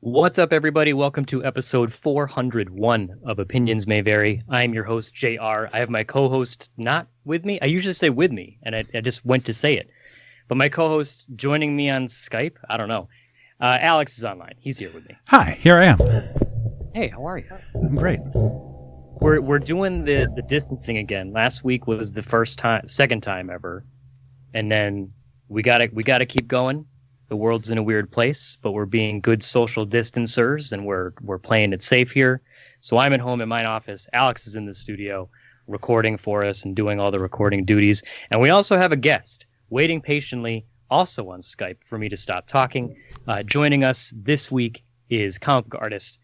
What's up, everybody? Welcome to episode 401 of Opinions May Vary. I'm your host, JR. I have my co-host not with me. I usually say with me, and I just went to say it. But my co-host joining me on Skype, I don't know. Alex is online. He's here with me. Hi, here I am. Hey, how are you? I'm great. We're doing the distancing again. Last week was the second time ever, and then we gotta keep going. The world's in a weird place, but we're being good social distancers, and we're playing it safe here. So I'm at home in my office. Alex is in the studio recording for us and doing all the recording duties. And we also have a guest waiting patiently, also on Skype, for me to stop talking. Joining us this week is comic book artist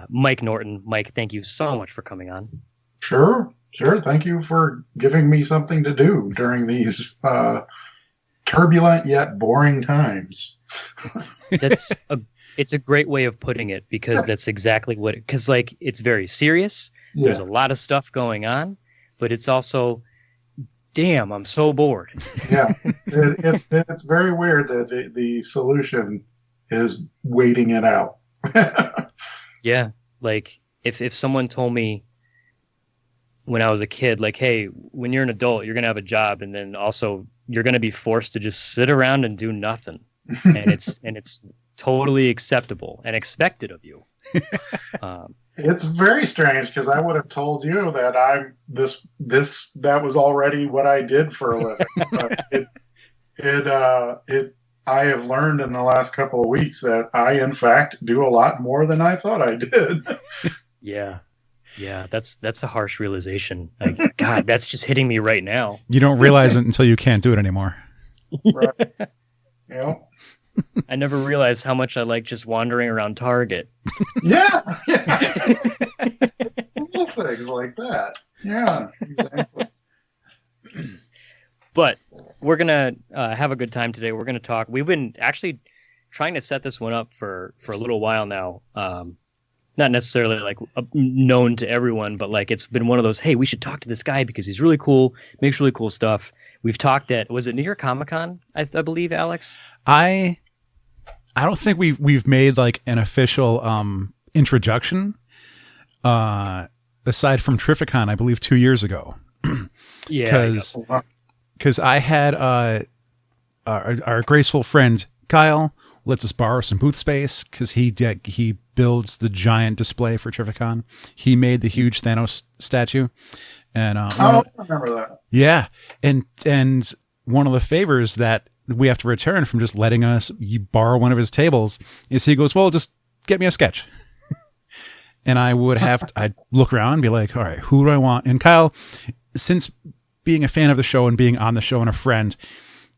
Mike Norton. Mike, thank you so much for coming on. Sure. Thank you for giving me something to do during these turbulent yet boring times. It's a great way of putting it, because that's exactly what because like it's very serious. Yeah. There's a lot of stuff going on, but it's also, damn, I'm so bored. Yeah, it's very weird that the solution is waiting it out. Yeah, like if someone told me when I was a kid, like, hey, when you're an adult, you're gonna have a job, and then also you're gonna be forced to just sit around and do nothing, and it's totally acceptable and expected of you. It's very strange, because I would have told you that that was already what I did for a living. I have learned in the last couple of weeks that I, in fact, do a lot more than I thought I did. Yeah, that's a harsh realization. Like, God, that's just hitting me right now. You don't realize it until you can't do it anymore. Right. Yeah. I never realized how much I like just wandering around Target. Yeah. Little things like that. Yeah, exactly. But we're going to have a good time today. We're going to talk. We've been actually trying to set this one up for a little while now. Not necessarily like known to everyone, but like it's been one of those, hey, we should talk to this guy because he's really cool, makes really cool stuff. We've talked at, was it New York Comic Con, I believe, Alex? I don't think we've made like an official introduction aside from Terrificon, I believe 2 years ago. Yeah. Because I had our graceful friend Kyle lets us borrow some booth space, because he builds the giant display for Terrificon. He made the huge Thanos statue, and I remember that. Yeah, and one of the favors that we have to return from just letting us borrow one of his tables is he goes, well, just get me a sketch. And I'd look around and be like, all right, who do I want? And Kyle, since being a fan of the show and being on the show and a friend,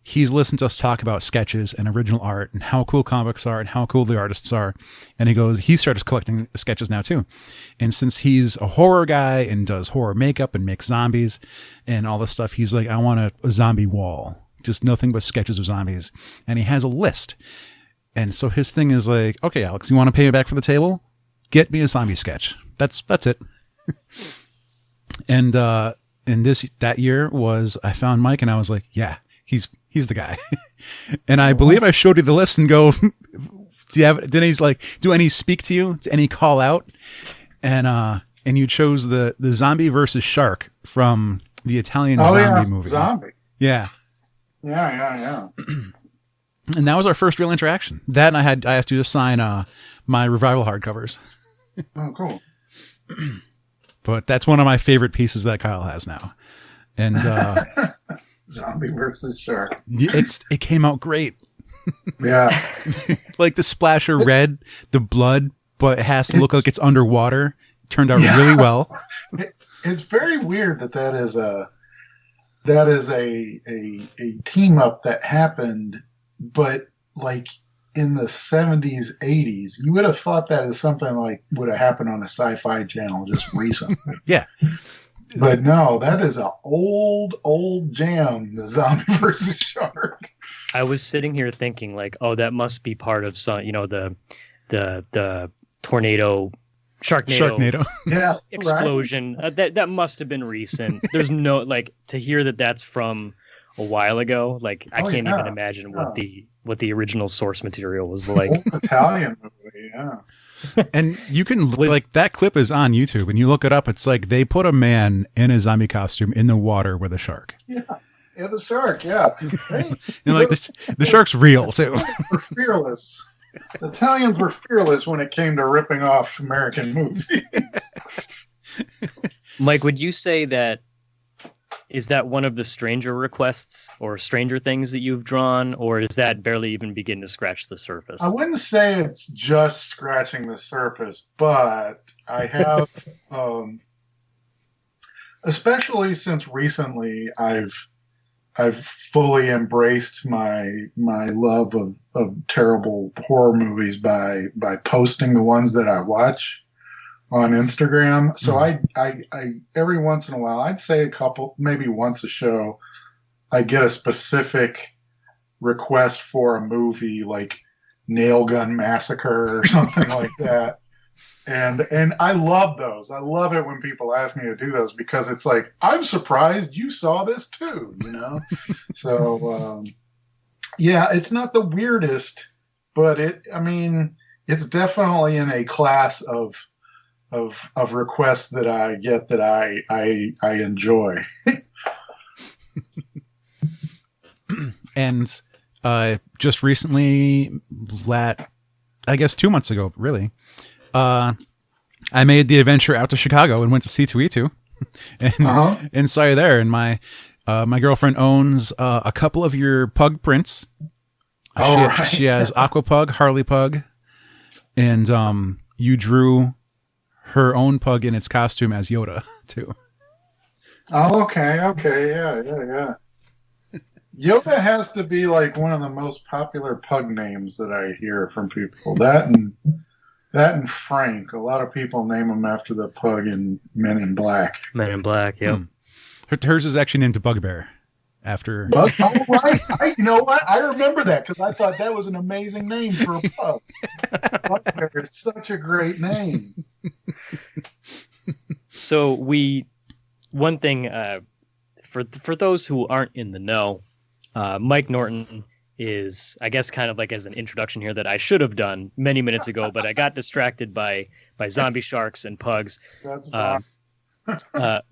he's listened to us talk about sketches and original art and how cool comics are and how cool the artists are. And he started collecting sketches now too. And since he's a horror guy and does horror makeup and makes zombies and all this stuff, he's like, I want a zombie wall, just nothing but sketches of zombies. And he has a list. And so his thing is like, okay, Alex, you want to pay me back for the table? Get me a zombie sketch. That's it. And that year I found Mike and I was like, yeah, he's the guy. And I believe I showed you the list and go, he's like, do any speak to you? Do any call out? And you chose the zombie versus shark from the Italian zombie movie. Zombie. Yeah. Yeah. And that was our first real interaction. That, and I asked you to sign my revival hardcovers. Oh, cool. But that's one of my favorite pieces that Kyle has now. And zombie versus shark. It came out great. Yeah. Like the splash of red, the blood, but it has to look like it's underwater. Turned out really well. It's very weird that is a team up that happened, but like in the 70s, 80s, you would have thought that is something like would have happened on a sci-fi channel just recently. Yeah. But no, that is an old jam, the zombie versus shark. I was sitting here thinking like, oh, that must be part of some, the tornado, Sharknado. Yeah, explosion. Right. That must have been recent. There's no, like, to hear that's from a while ago. Like, I can't even imagine what the original source material was like. Old Italian movie. Yeah. And you can Was- like that clip is on YouTube, and you look it up. It's like they put a man in a zombie costume in the water with a shark. Yeah, the shark. Yeah, hey, And like this, the shark's real too. were fearless. The Italians were fearless when it came to ripping off American movies. Mike, would you say that is that one of the stranger requests or stranger things that you've drawn, or is that barely even begin to scratch the surface? I wouldn't say it's just scratching the surface, but I have, especially since recently, I've fully embraced my love of terrible horror movies by posting the ones that I watch on Instagram. So I every once in a while, I'd say a couple, maybe once a show, I get a specific request for a movie like Nail Gun Massacre or something like that. And I love those. I love it when people ask me to do those because it's like, I'm surprised you saw this too, you know? So, yeah, it's not the weirdest, but it's definitely in a class of requests that I get that I enjoy. And just recently, I guess 2 months ago, really, I made the adventure out to Chicago and went to C2E2 and saw you there. And my girlfriend owns a couple of your pug prints. Right. She has Aqua Pug, Harley Pug, and you drew her own pug in its costume as Yoda too. Oh, okay, yeah. Yoda has to be like one of the most popular pug names that I hear from people. That and Frank. A lot of people name him after the pug in Men in Black. Men in Black, yep. Hers is actually named Bugbear after. Oh, right. You know what? I remember that because I thought that was an amazing name for a pug. Bugbear is such a great name. So one thing for those who aren't in the know, Mike Norton is, I guess, kind of like as an introduction here that I should have done many minutes ago, but I got distracted by zombie sharks and pugs. That's fine.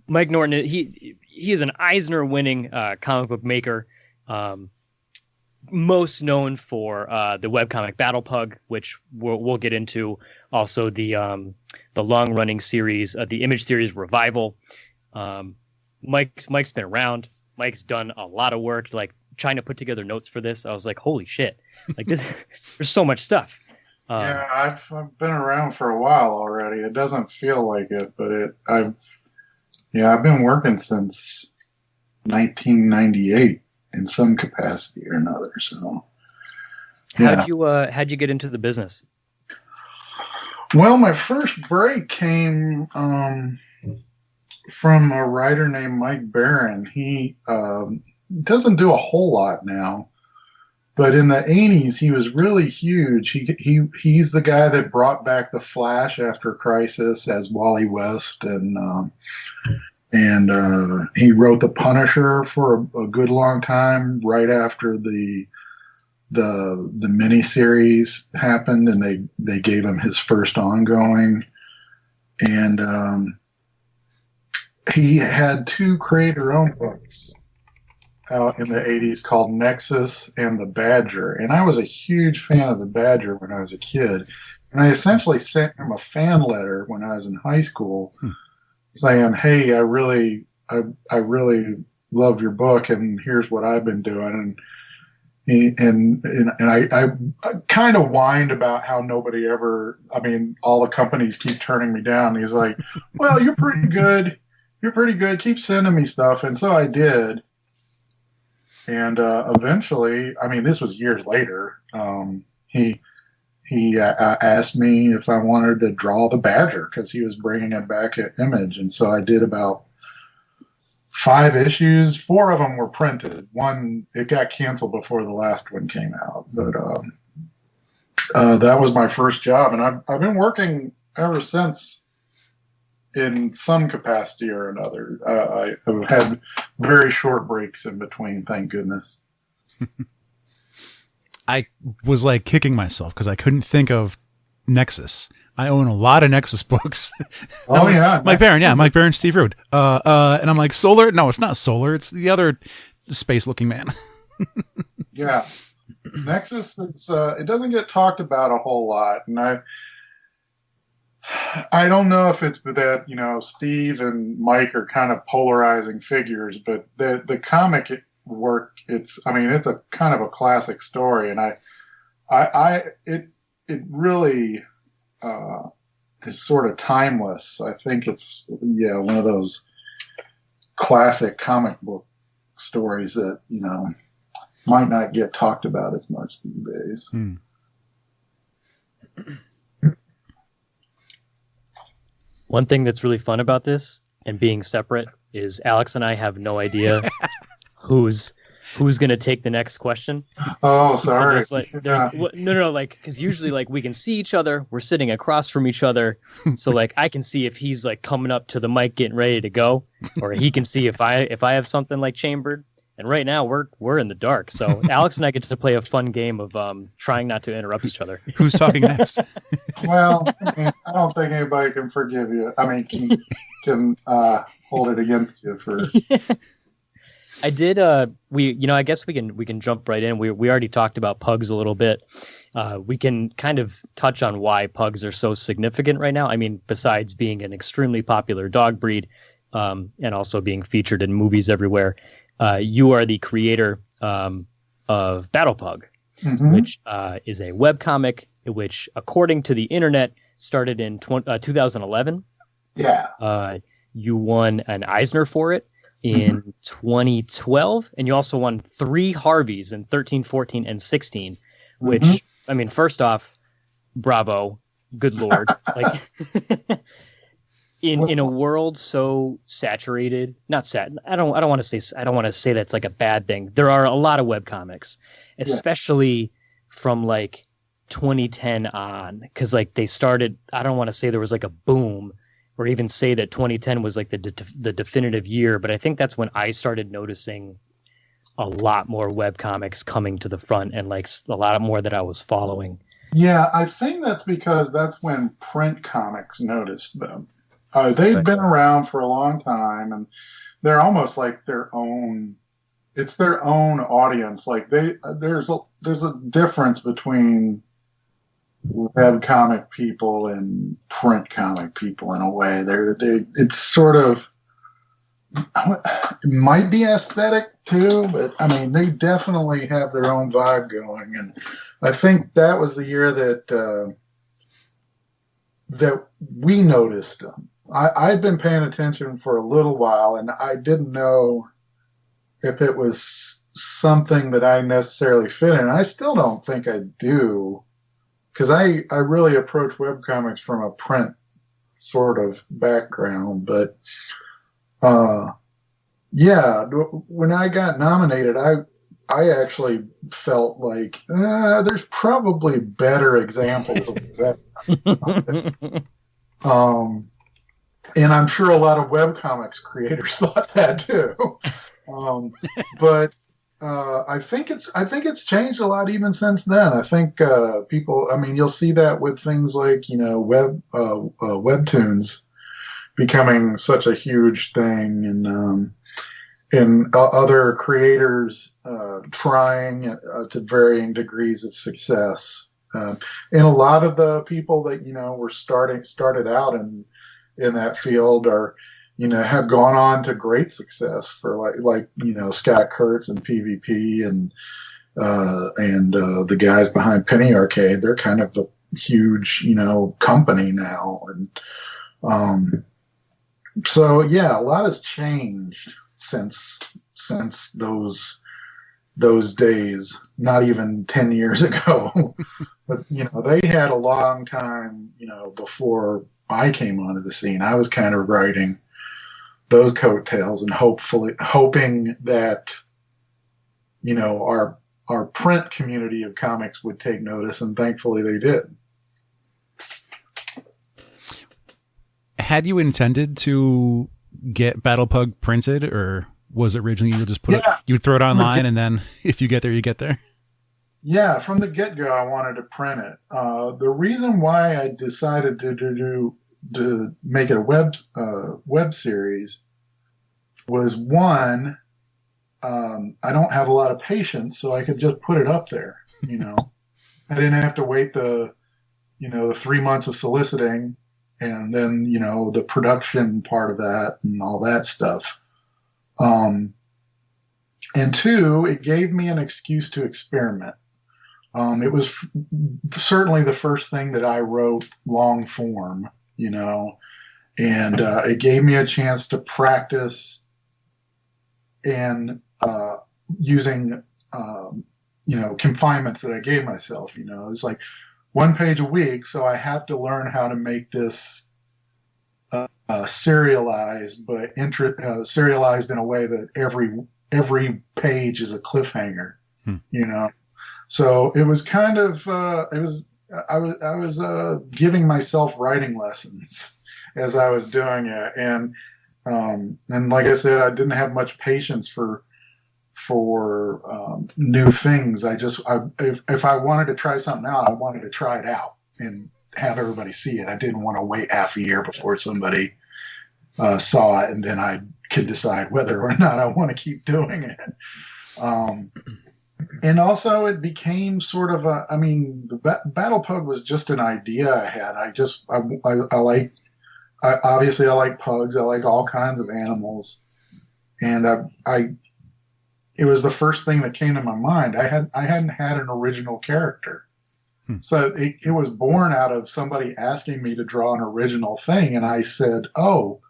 Mike Norton, he is an Eisner winning comic book maker, most known for the webcomic Battlepug, which we'll get into. Also the long running series, the Image series Revival. Mike's been around. Mike's done a lot of work, like trying to put together notes for this. I was like, holy shit! Like this, there's so much stuff. Yeah, I've been around for a while already. It doesn't feel like it, but I've been working since 1998 in some capacity or another. So, yeah. How'd you get into the business? Well, my first break came from a writer named Mike Barron. He doesn't do a whole lot now, but in the 80s he was really huge. He's the guy that brought back the Flash after Crisis as Wally West, and he wrote the Punisher for a good long time right after the miniseries happened, and they gave him his first ongoing, and he had two create-your-own books out in the 80s called Nexus and The Badger. And I was a huge fan of The Badger when I was a kid. And I essentially sent him a fan letter when I was in high school saying, hey, I really love your book, and here's what I've been doing. And I kind of whined about how nobody ever, all the companies keep turning me down. He's like, well, you're pretty good. Keep sending me stuff. And so I did. And eventually, this was years later, he asked me if I wanted to draw the Badger because he was bringing it back at Image. And so I did about 5 issues. 4 of them were printed. One, it got canceled before the last one came out. But that was my first job. And I've been working ever since in some capacity or another. I've had very short breaks in between, thank goodness. I was like kicking myself because I couldn't think of Nexus. I own a lot of Nexus books. Oh, yeah. Mike Barron, Steve Rude. And I'm like, Solar? No, it's not Solar. It's the other space-looking man. Yeah. Nexus, it doesn't get talked about a whole lot. And I don't know if it's that, Steve and Mike are kind of polarizing figures, but the comic work, it's a kind of a classic story. And it really is sort of timeless. I think it's, one of those classic comic book stories that, might not get talked about as much these days. One thing that's really fun about this and being separate is Alex and I have no idea who's going to take the next question. Oh, sorry. So no, because usually we can see each other. We're sitting across from each other. So I can see if he's coming up to the mic getting ready to go, or he can see if I have something chambered. And right now we're in the dark. So Alex and I get to play a fun game of trying not to interrupt each other. Who's talking next? Well, I don't think anybody can forgive you. Can hold it against you for. I did. I guess we can jump right in. We already talked about Pugs a little bit. We can kind of touch on why Pugs are so significant right now. Besides being an extremely popular dog breed, and also being featured in movies everywhere. You are the creator of Battlepug, which is a webcomic which, according to the internet, started in 2011. Yeah. You won an Eisner for it in 2012, and you also won 3 Harveys in 13, 14, and 16, which, first off, bravo, good Lord. In a world so saturated, I don't want to say that's a bad thing. There are a lot of webcomics, especially from 2010 on, because they started. I don't want to say there was a boom, or even say that 2010 was the definitive year, but I think that's when I started noticing a lot more webcomics coming to the front, and a lot more that I was following. Yeah, I think that's because that's when print comics noticed them. They've been around for a long time, and they're almost their own. It's their own audience. There's a difference between web comic people and print comic people in a way. It's sort of, it might be aesthetic too, but they definitely have their own vibe going. And I think that was the year that we noticed them. I'd been paying attention for a little while, and I didn't know if it was something that I necessarily fit in. I still don't think I do, because I really approach webcomics from a print sort of background. But when I got nominated, I actually felt there's probably better examples of that. And I'm sure a lot of webcomics creators thought that too. But I think it's changed a lot even since then. I think people. You'll see that with things like webtoons becoming such a huge thing, and other creators trying to varying degrees of success. And a lot of the people that were started out in that field are, have gone on to great success for Scott Kurtz and PvP and the guys behind Penny Arcade. They're kind of a huge, company now. And so, yeah, a lot has changed since those days, not even 10 years ago. But, they had a long time, before I came onto the scene. I was kind of riding those coattails and hoping that, our print community of comics would take notice, and thankfully they did. Had you intended to get Battlepug printed, or was it originally you would just you would throw it online, and then if you get there, you get there? Yeah, from the get-go, I wanted to print it. The reason why I decided to make it a web series was one, I don't have a lot of patience, so I could just put it up there. I didn't have to wait the 3 months of soliciting, and then the production part of that and all that stuff. And two, it gave me an excuse to experiment. It was certainly the first thing that I wrote long form, and it gave me a chance to practice and using, confinements that I gave myself. It's like 1 page a week, so I have to learn how to make this serialized, but serialized in a way that every page is a cliffhanger. So it was kind of I was giving myself writing lessons as I was doing it, and like I said, I didn't have much patience for new things. If I wanted to try something out, I wanted to try it out and have everybody see it. I didn't want to wait half a year before somebody saw it, and then I could decide whether or not I want to keep doing it. And also, it became sort of the Battlepug was just an idea I had. Obviously I like pugs. I like all kinds of animals, and it was the first thing that came to my mind. I hadn't had an original character, so it was born out of somebody asking me to draw an original thing, and I said, "Oh,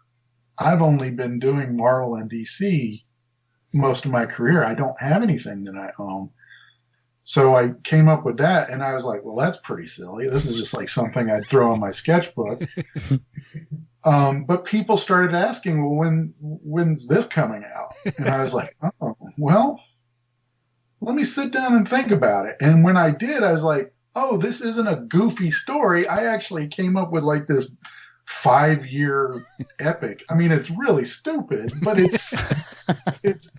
I've only been doing Marvel and DC most of my career. I don't have anything that I own." So I came up with that, and I was like, well, that's pretty silly. This is just like something I'd throw in my sketchbook. But people started asking, well, when's this coming out? And I was like, oh, well, let me sit down and think about it. And when I did, I was like, oh, this isn't a goofy story. I actually came up with like this 5-year epic. I mean, it's really stupid, but it's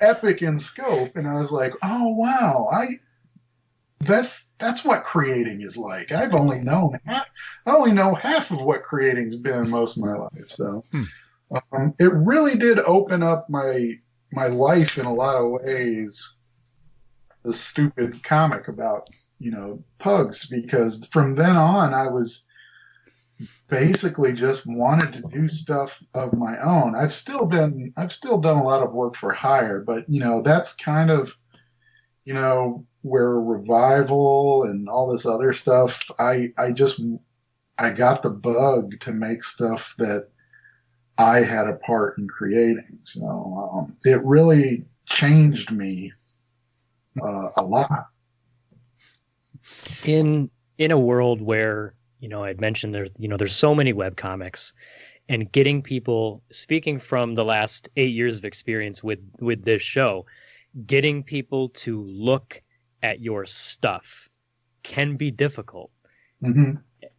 epic in scope. And I was like, oh wow, that's what creating is like. I only know half of what creating's been in most of my life. So it really did open up my life in a lot of ways. The stupid comic about pugs, because from then on I was basically just wanted to do stuff of my own. I've still done a lot of work for hire, but that's kind of where Revival and all this other stuff, I got the bug to make stuff that I had a part in creating. So it really changed me a lot. In a world where I'd mentioned there's so many web comics, and getting people, speaking from the last 8 years of experience with this show, getting people to look at your stuff can be difficult. Mm-hmm.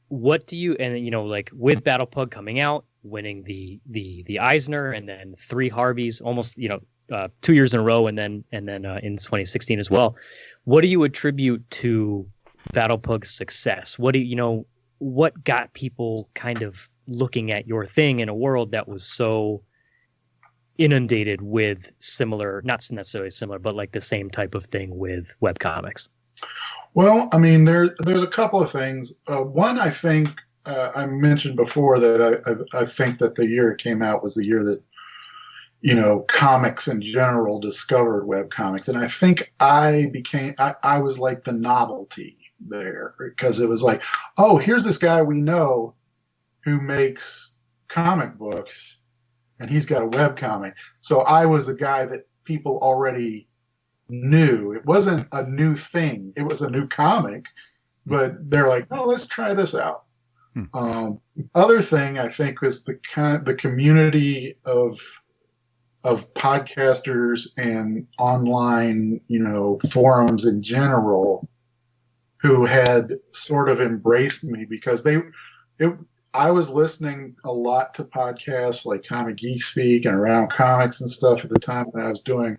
What do you, and like with Battlepug coming out, winning the Eisner, and then 3 Harveys, almost 2 years in a row, and then in 2016 as well. What do you attribute to Battlepug's success? What got people kind of looking at your thing in a world that was so inundated with similar, not necessarily similar, but like the same type of thing with webcomics? Well, I mean, there's a couple of things. One, I think I mentioned before that I think that the year it came out was the year that comics in general discovered webcomics, and I think I was like the novelty there, because it was like, oh, here's this guy we know who makes comic books, and he's got a webcomic. So I was the guy that people already knew. It wasn't a new thing. It was a new comic, but they're like, oh, let's try this out. Other thing I think was the community of podcasters and online, forums in general, who had sort of embraced me, because I was listening a lot to podcasts like Comic Geek Speak and Around Comics and stuff at the time when I was doing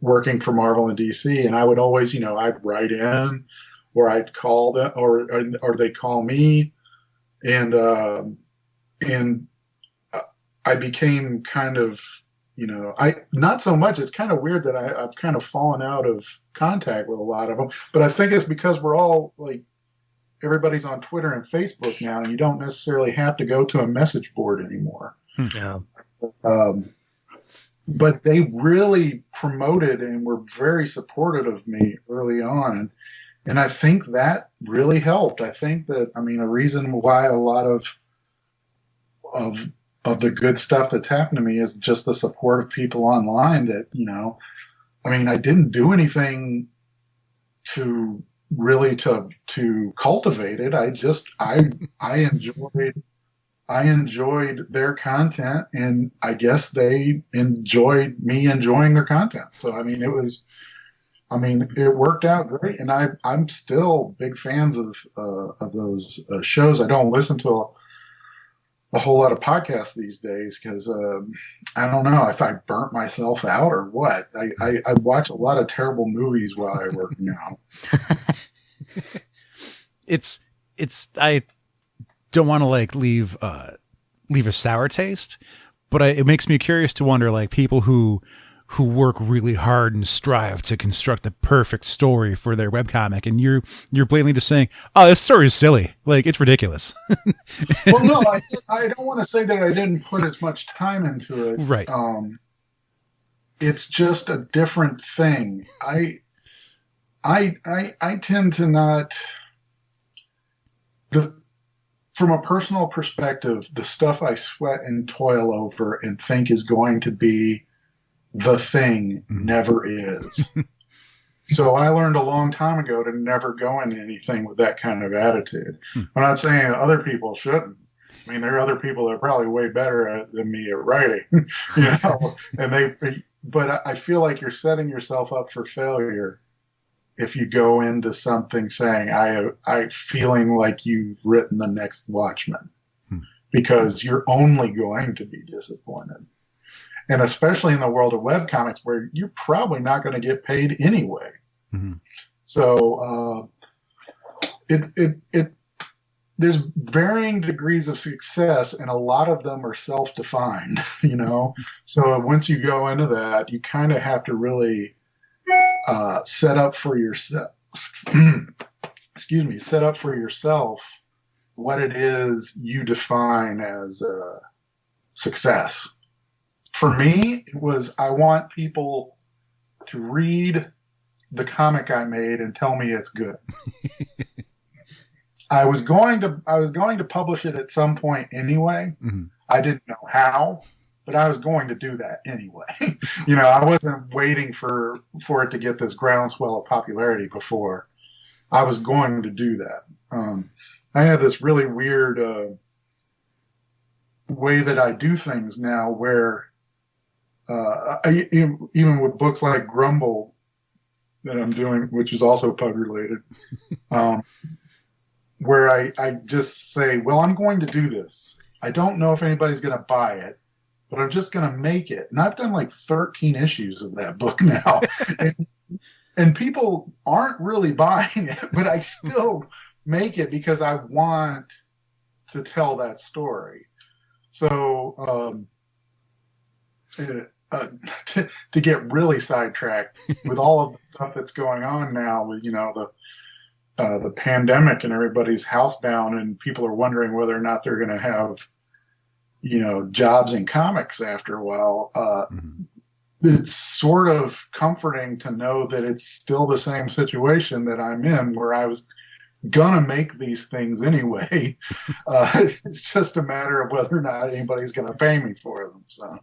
working for Marvel and DC, and I would always, I'd write in, or I'd call them, or they'd call me, and I became kind of, not so much. It's kind of weird that I've kind of fallen out of contact with a lot of them, but I think it's because we're all like, everybody's on Twitter and Facebook now, and you don't necessarily have to go to a message board anymore. Yeah. But they really promoted and were very supportive of me early on. And I think that really helped. I think that, a reason why a lot of the good stuff that's happened to me is just the support of people online that, I didn't do anything to cultivate it. I enjoyed their content, and I guess they enjoyed me enjoying their content. So, it worked out great, and I'm still big fans of those shows. I don't listen to a whole lot of podcasts these days because I don't know if I burnt myself out or what. I watch a lot of terrible movies while I work now. I don't want to leave a sour taste, but it makes me curious to wonder, people who work really hard and strive to construct the perfect story for their webcomic, and you're blatantly just saying, "Oh, this story is silly. It's ridiculous." Well, no, I don't want to say that I didn't put as much time into it. Right. It's just a different thing. I tend to not. From a personal perspective, the stuff I sweat and toil over and think is going to be the thing never is. So I learned a long time ago to never go into anything with that kind of attitude. I'm not saying other people shouldn't. There are other people that are probably way better than me at writing, but I feel like you're setting yourself up for failure if you go into something saying, I feeling like you've written the next Watchmen, because you're only going to be disappointed. And especially in the world of webcomics, where you're probably not going to get paid anyway. Mm-hmm. So there's varying degrees of success, and a lot of them are self-defined, So once you go into that, you kind of have to really set up for yourself. Set up for yourself what it is you define as success. For me, it was, I want people to read the comic I made and tell me it's good. I was going to publish it at some point anyway. Mm-hmm. I didn't know how, but I was going to do that anyway. I wasn't waiting for it to get this groundswell of popularity before. I was going to do that. I had this really weird way that I do things now, where even with books like Grumble that I'm doing, which is also Pug related, where I just say, well, I'm going to do this. I don't know if anybody's going to buy it, but I'm just going to make it. And I've done 13 issues of that book now. and people aren't really buying it, but I still make it because I want to tell that story. So to get really sidetracked with all of the stuff that's going on now with, the pandemic and everybody's housebound, and people are wondering whether or not they're going to have, jobs in comics after a while. It's sort of comforting to know that it's still the same situation that I'm in, where I was gonna make these things anyway. It's just a matter of whether or not anybody's gonna pay me for them. So,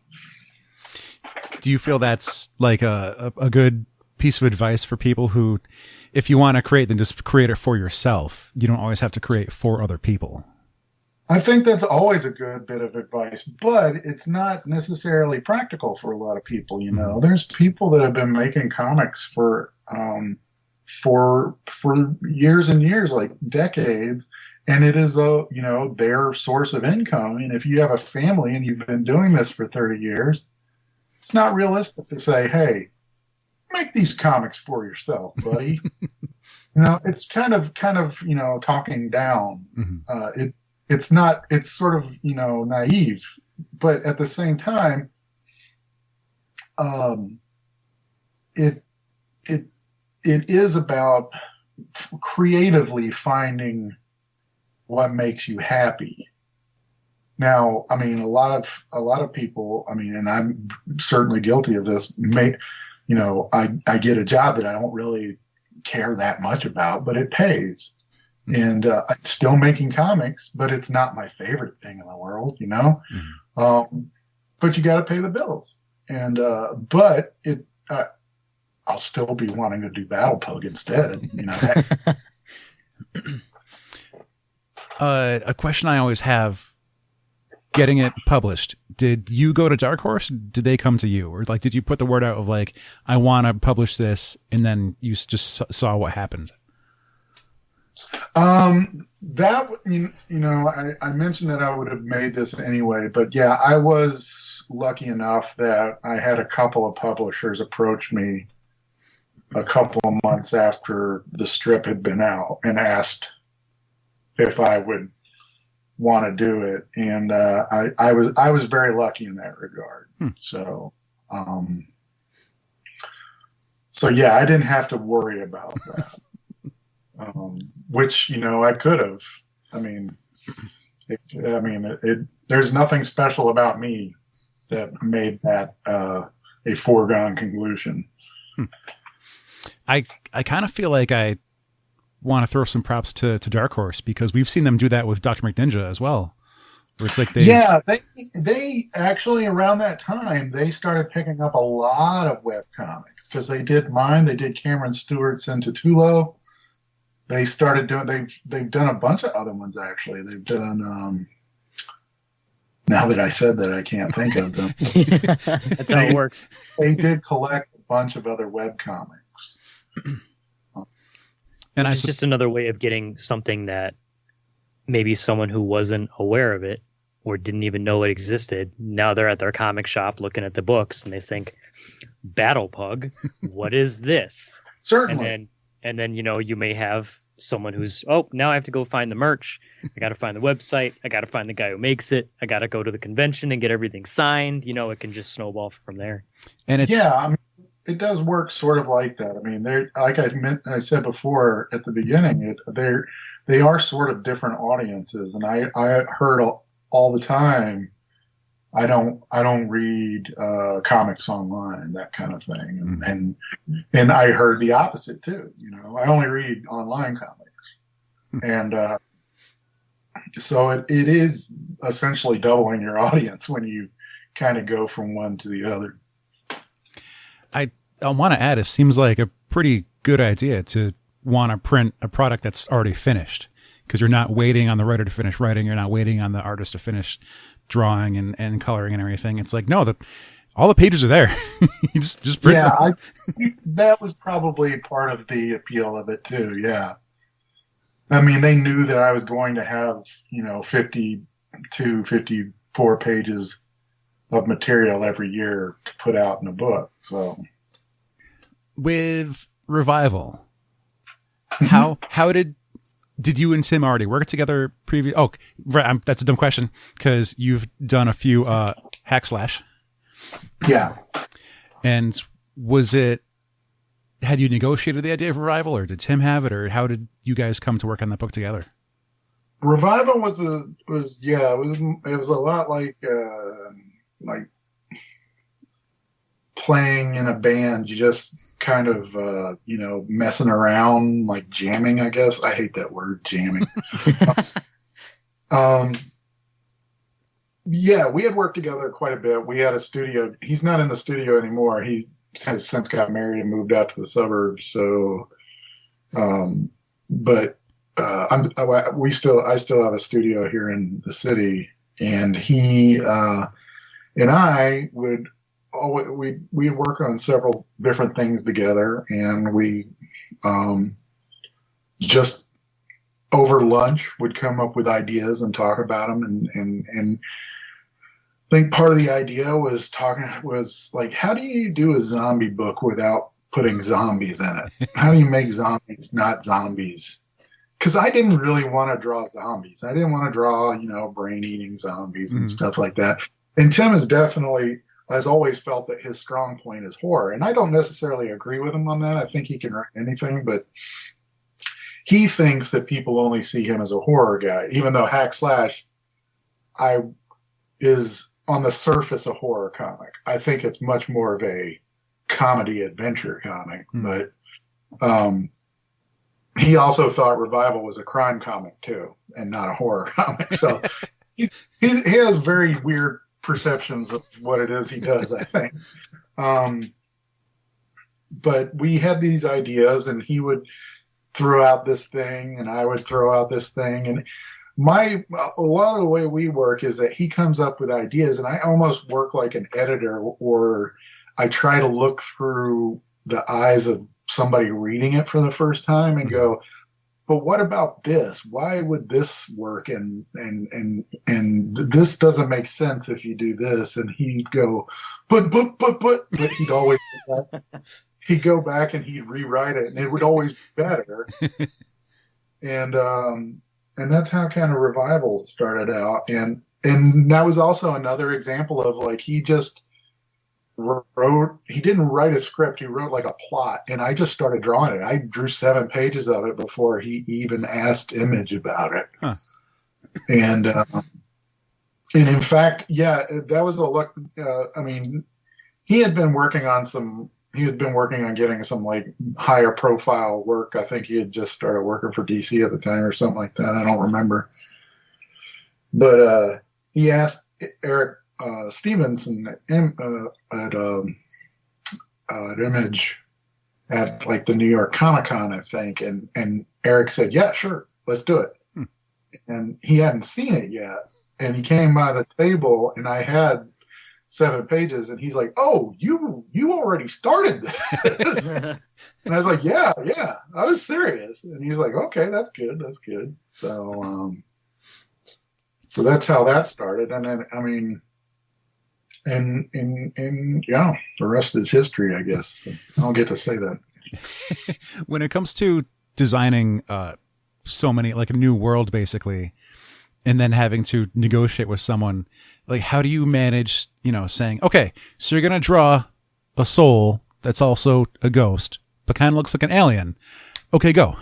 do you feel that's a good piece of advice for people who, if you want to create, then just create it for yourself? You don't always have to create for other people. I think that's always a good bit of advice, but it's not necessarily practical for a lot of people. There's people that have been making comics for years and years, like decades, and it is their source of income. And if you have a family and you've been doing this for 30 years, it's not realistic to say, hey, make these comics for yourself, buddy. It's kind of talking down. Mm-hmm. It's not. It's sort of naive, but at the same time, it is about creatively finding what makes you happy. Now, I mean, a lot of people, I mean, and I'm certainly guilty of this, I get a job that I don't really care that much about, but it pays. And I'm still making comics, but it's not my favorite thing in the world, but you got to pay the bills. And but I'll still be wanting to do Battlepug instead. A question I always have: getting it published. Did you go to Dark Horse? Did they come to you, or like did you put the word out of like I want to publish this, and then you just saw what happened? That I mentioned that I would have made this anyway, but yeah, I was lucky enough that I had a couple of publishers approach me a couple of months after the strip had been out and asked if I would want to do it, and I was very lucky in that regard. So yeah, I didn't have to worry about that. Which I could have. I mean, there's nothing special about me that made that a foregone conclusion. I kind of feel like I want to throw some props to Dark Horse, because we've seen them do that with Dr. McNinja as well. Where it's like they actually around that time they started picking up a lot of web comics, because they did mine. They did Cameron Stewart's Into Tulo. They started doing. They've done a bunch of other ones actually. They've done. Now that I said that, I can't think of them. That's how it works. They did collect a bunch of other web comics. And it's just another way of getting something that maybe someone who wasn't aware of it or didn't even know it existed, now they're at their comic shop looking at the books and they think, Battlepug, what is this? Certainly. And then you may have someone who's, now I have to go find the merch. I got to find the website. I got to find the guy who makes it. I got to go to the convention and get everything signed. It can just snowball from there. And it's it does work sort of like that. I mean, they're like I said before at the beginning, they are sort of different audiences, and I heard all the time, I don't read comics online, that kind of thing, and I heard the opposite too. I only read online comics, and so it is essentially doubling your audience when you kind of go from one to the other. I want to add, it seems like a pretty good idea to want to print a product that's already finished, because you're not waiting on the writer to finish writing. You're not waiting on the artist to finish drawing and coloring and everything. It's like, no, all the pages are there. You just print them. That was probably part of the appeal of it too. Yeah. I mean, they knew that I was going to have, 52, 54 pages of material every year to put out in a book. So with Revival, how did you and Tim already work together previous? Oh, right, that's a dumb question, because you've done a few hack slash. Yeah. And had you negotiated the idea of Revival, or did Tim have it, or how did you guys come to work on that book together? Revival was a lot like playing in a band. You just kind of messing around, like jamming, I guess. I hate that word, jamming. Yeah, we had worked together quite a bit. We had a studio. He's not in the studio anymore. He has since got married and moved out to the suburbs. So, I still have a studio here in the city, and he and I would we work on several different things together, and we just over lunch would come up with ideas and talk about them, and I think part of the idea was like, how do you do a zombie book without putting zombies in it. How do you make zombies not zombies? Because I didn't really want to draw zombies. I didn't want to draw, brain-eating zombies and stuff like that. And Tim has always felt that his strong point is horror. And I don't necessarily agree with him on that. I think he can write anything, but he thinks that people only see him as a horror guy, even though Hack Slash is on the surface a horror comic. I think it's much more of a comedy adventure comic, but he also thought Revival was a crime comic too, and not a horror comic. So he has very weird perceptions of what it is he does, I think. But we had these ideas, and he would throw out this thing, and I would throw out this thing, and a lot of the way we work is that he comes up with ideas, and I almost work like an editor, or I try to look through the eyes of somebody reading it for the first time and go, but what about this? Why would this work? And this doesn't make sense if you do this. And he'd go, but he'd always he'd go back and he'd rewrite it, and it would always be better. And that's how kind of Revival started out. And that was also another example of like, he didn't write a script. He wrote like a plot, and I just started drawing it. I drew 7 pages of it before he even asked Image about it. Huh. And in fact, that was a look. He had been working on getting some like higher profile work. I think he had just started working for DC at the time or something like that. I don't remember. But he asked Eric Stevenson at Image at like the New York Comic Con, I think, and Eric said, "Yeah, sure, let's do it." And he hadn't seen it yet, and he came by the table, and I had 7 pages, and he's like, "Oh, you already started this?" And I was like, "Yeah, I was serious." And he's like, "Okay, that's good." So that's how that started, and then And the rest is history, I guess. So I don't get to say that. When it comes to designing so many, like a new world, basically, and then having to negotiate with someone, like how do you manage, saying, okay, so you're going to draw a soul that's also a ghost, but kind of looks like an alien. Okay, go.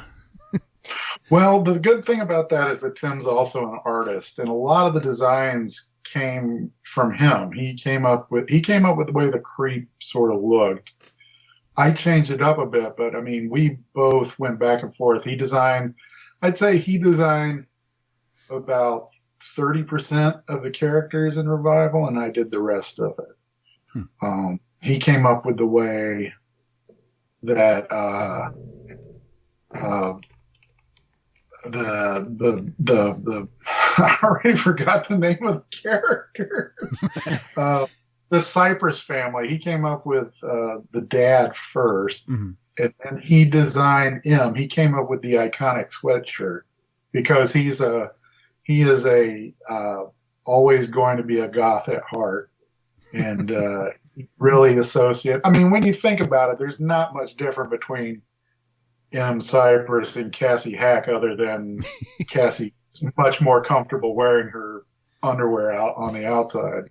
Well, the good thing about that is that Tim's also an artist, and a lot of the designs came from him. He came up with the way the creep sort of looked. I changed it up a bit, but we both went back and forth. I'd say he designed about 30% of the characters in Revival, and I did the rest of it. He came up with the way that the I already forgot the name of the characters. The Cypress family. He came up with the dad first, and then he designed him. He came up with the iconic sweatshirt because he is always going to be a goth at heart, and really associate. When you think about it, there's not much different between M. Cypress and Cassie Hack, other than Cassie is much more comfortable wearing her underwear out on the outside.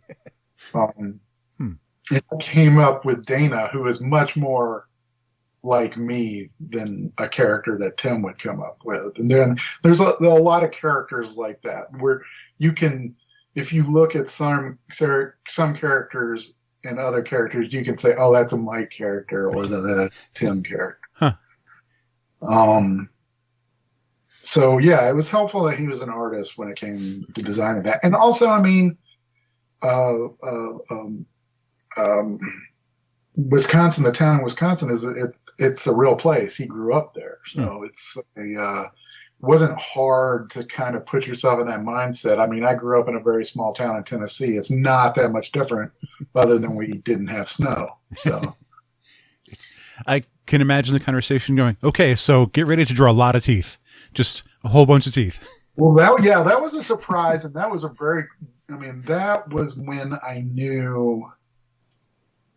It came up with Dana, who is much more like me than a character that Tim would come up with. And then there's a lot of characters like that, where you can, if you look at some characters and other characters, you can say, oh, that's a Mike character, or that's a Tim character. Huh. So yeah, it was helpful that he was an artist when it came to designing that. And also, Wisconsin, the town in Wisconsin it's a real place. He grew up there. So it wasn't hard to kind of put yourself in that mindset. I grew up in a very small town in Tennessee. It's not that much different other than we didn't have snow. So I can imagine the conversation going, okay, so get ready to draw a lot of teeth. Just a whole bunch of teeth. Well, that was a surprise. And that was that was when I knew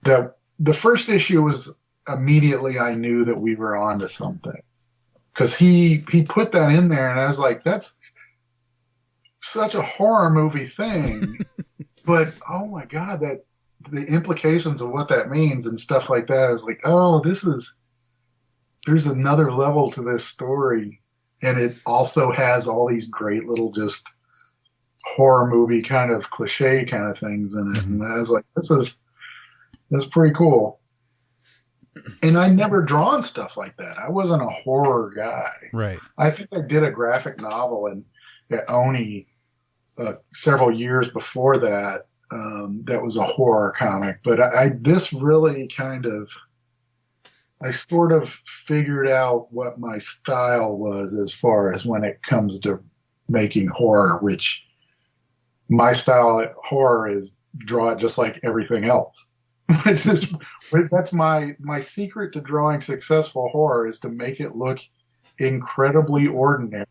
that the first issue was immediately I knew that we were onto something, because he put that in there, and I was like, that's such a horror movie thing, but oh my God, that the implications of what that means and stuff like that. I was like, oh, there's another level to this story, and it also has all these great little just horror movie kind of cliche kind of things in it. And I was like, that's pretty cool. And I never drawn stuff like that. I wasn't a horror guy. Right. I think I did a graphic novel at Oni several years before that. That was a horror comic, but this really kind of, I sort of figured out what my style was as far as when it comes to making horror, which my style at horror is draw it just like everything else. That's my secret to drawing successful horror, is to make it look incredibly ordinary.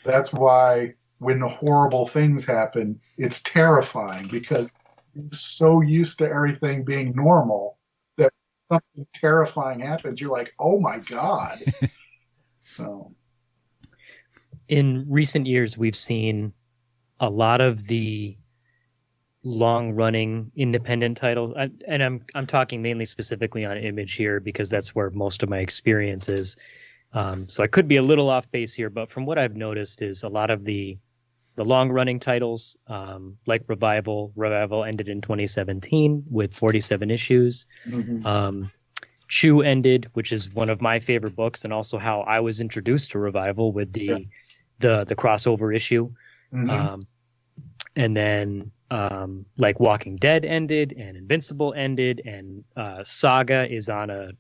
That's why when horrible things happen, it's terrifying, because you're so used to everything being normal that something terrifying happens, you're like, oh my God. So in recent years, we've seen a lot of the long-running independent titles, and I'm talking mainly specifically on Image here, because that's where most of my experience is. So I could be a little off base here, but from what I've noticed is a lot of the long-running titles, like Revival ended in 2017 with 47 issues. Mm-hmm. Chew ended, which is one of my favorite books, and also how I was introduced to Revival with the crossover issue. Mm-hmm. And then like Walking Dead ended, and Invincible ended, and Saga is on a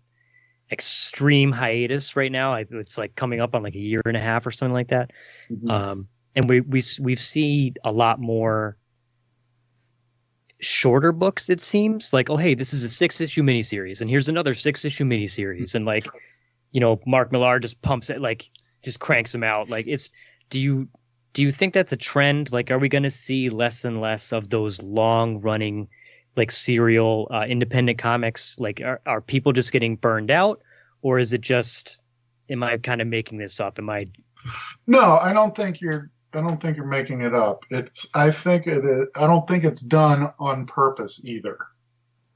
extreme hiatus right now. It's like coming up on like a year and a half or something like that. Mm-hmm. And we've seen a lot more shorter books, it seems. Like, oh, hey, this is a 6-issue miniseries, and here's another 6-issue miniseries. And like, Mark Millar just pumps it, like just cranks them out. Like, do you think that's a trend? Like, are we going to see less and less of those long running, like serial independent comics? Like, are people just getting burned out, or is it just, am I kind of making this up? No, I don't think you're making it up. I don't think it's done on purpose either.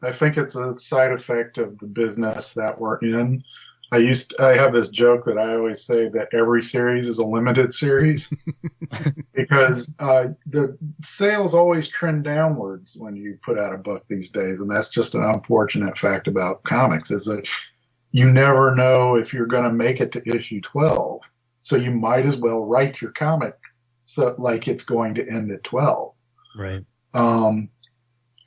I think it's a side effect of the business that we're in. I have this joke that I always say that every series is a limited series because the sales always trend downwards when you put out a book these days. And that's just an unfortunate fact about comics, is that you never know if you're going to make it to issue 12. So you might as well write your comic so like it's going to end at 12. Right.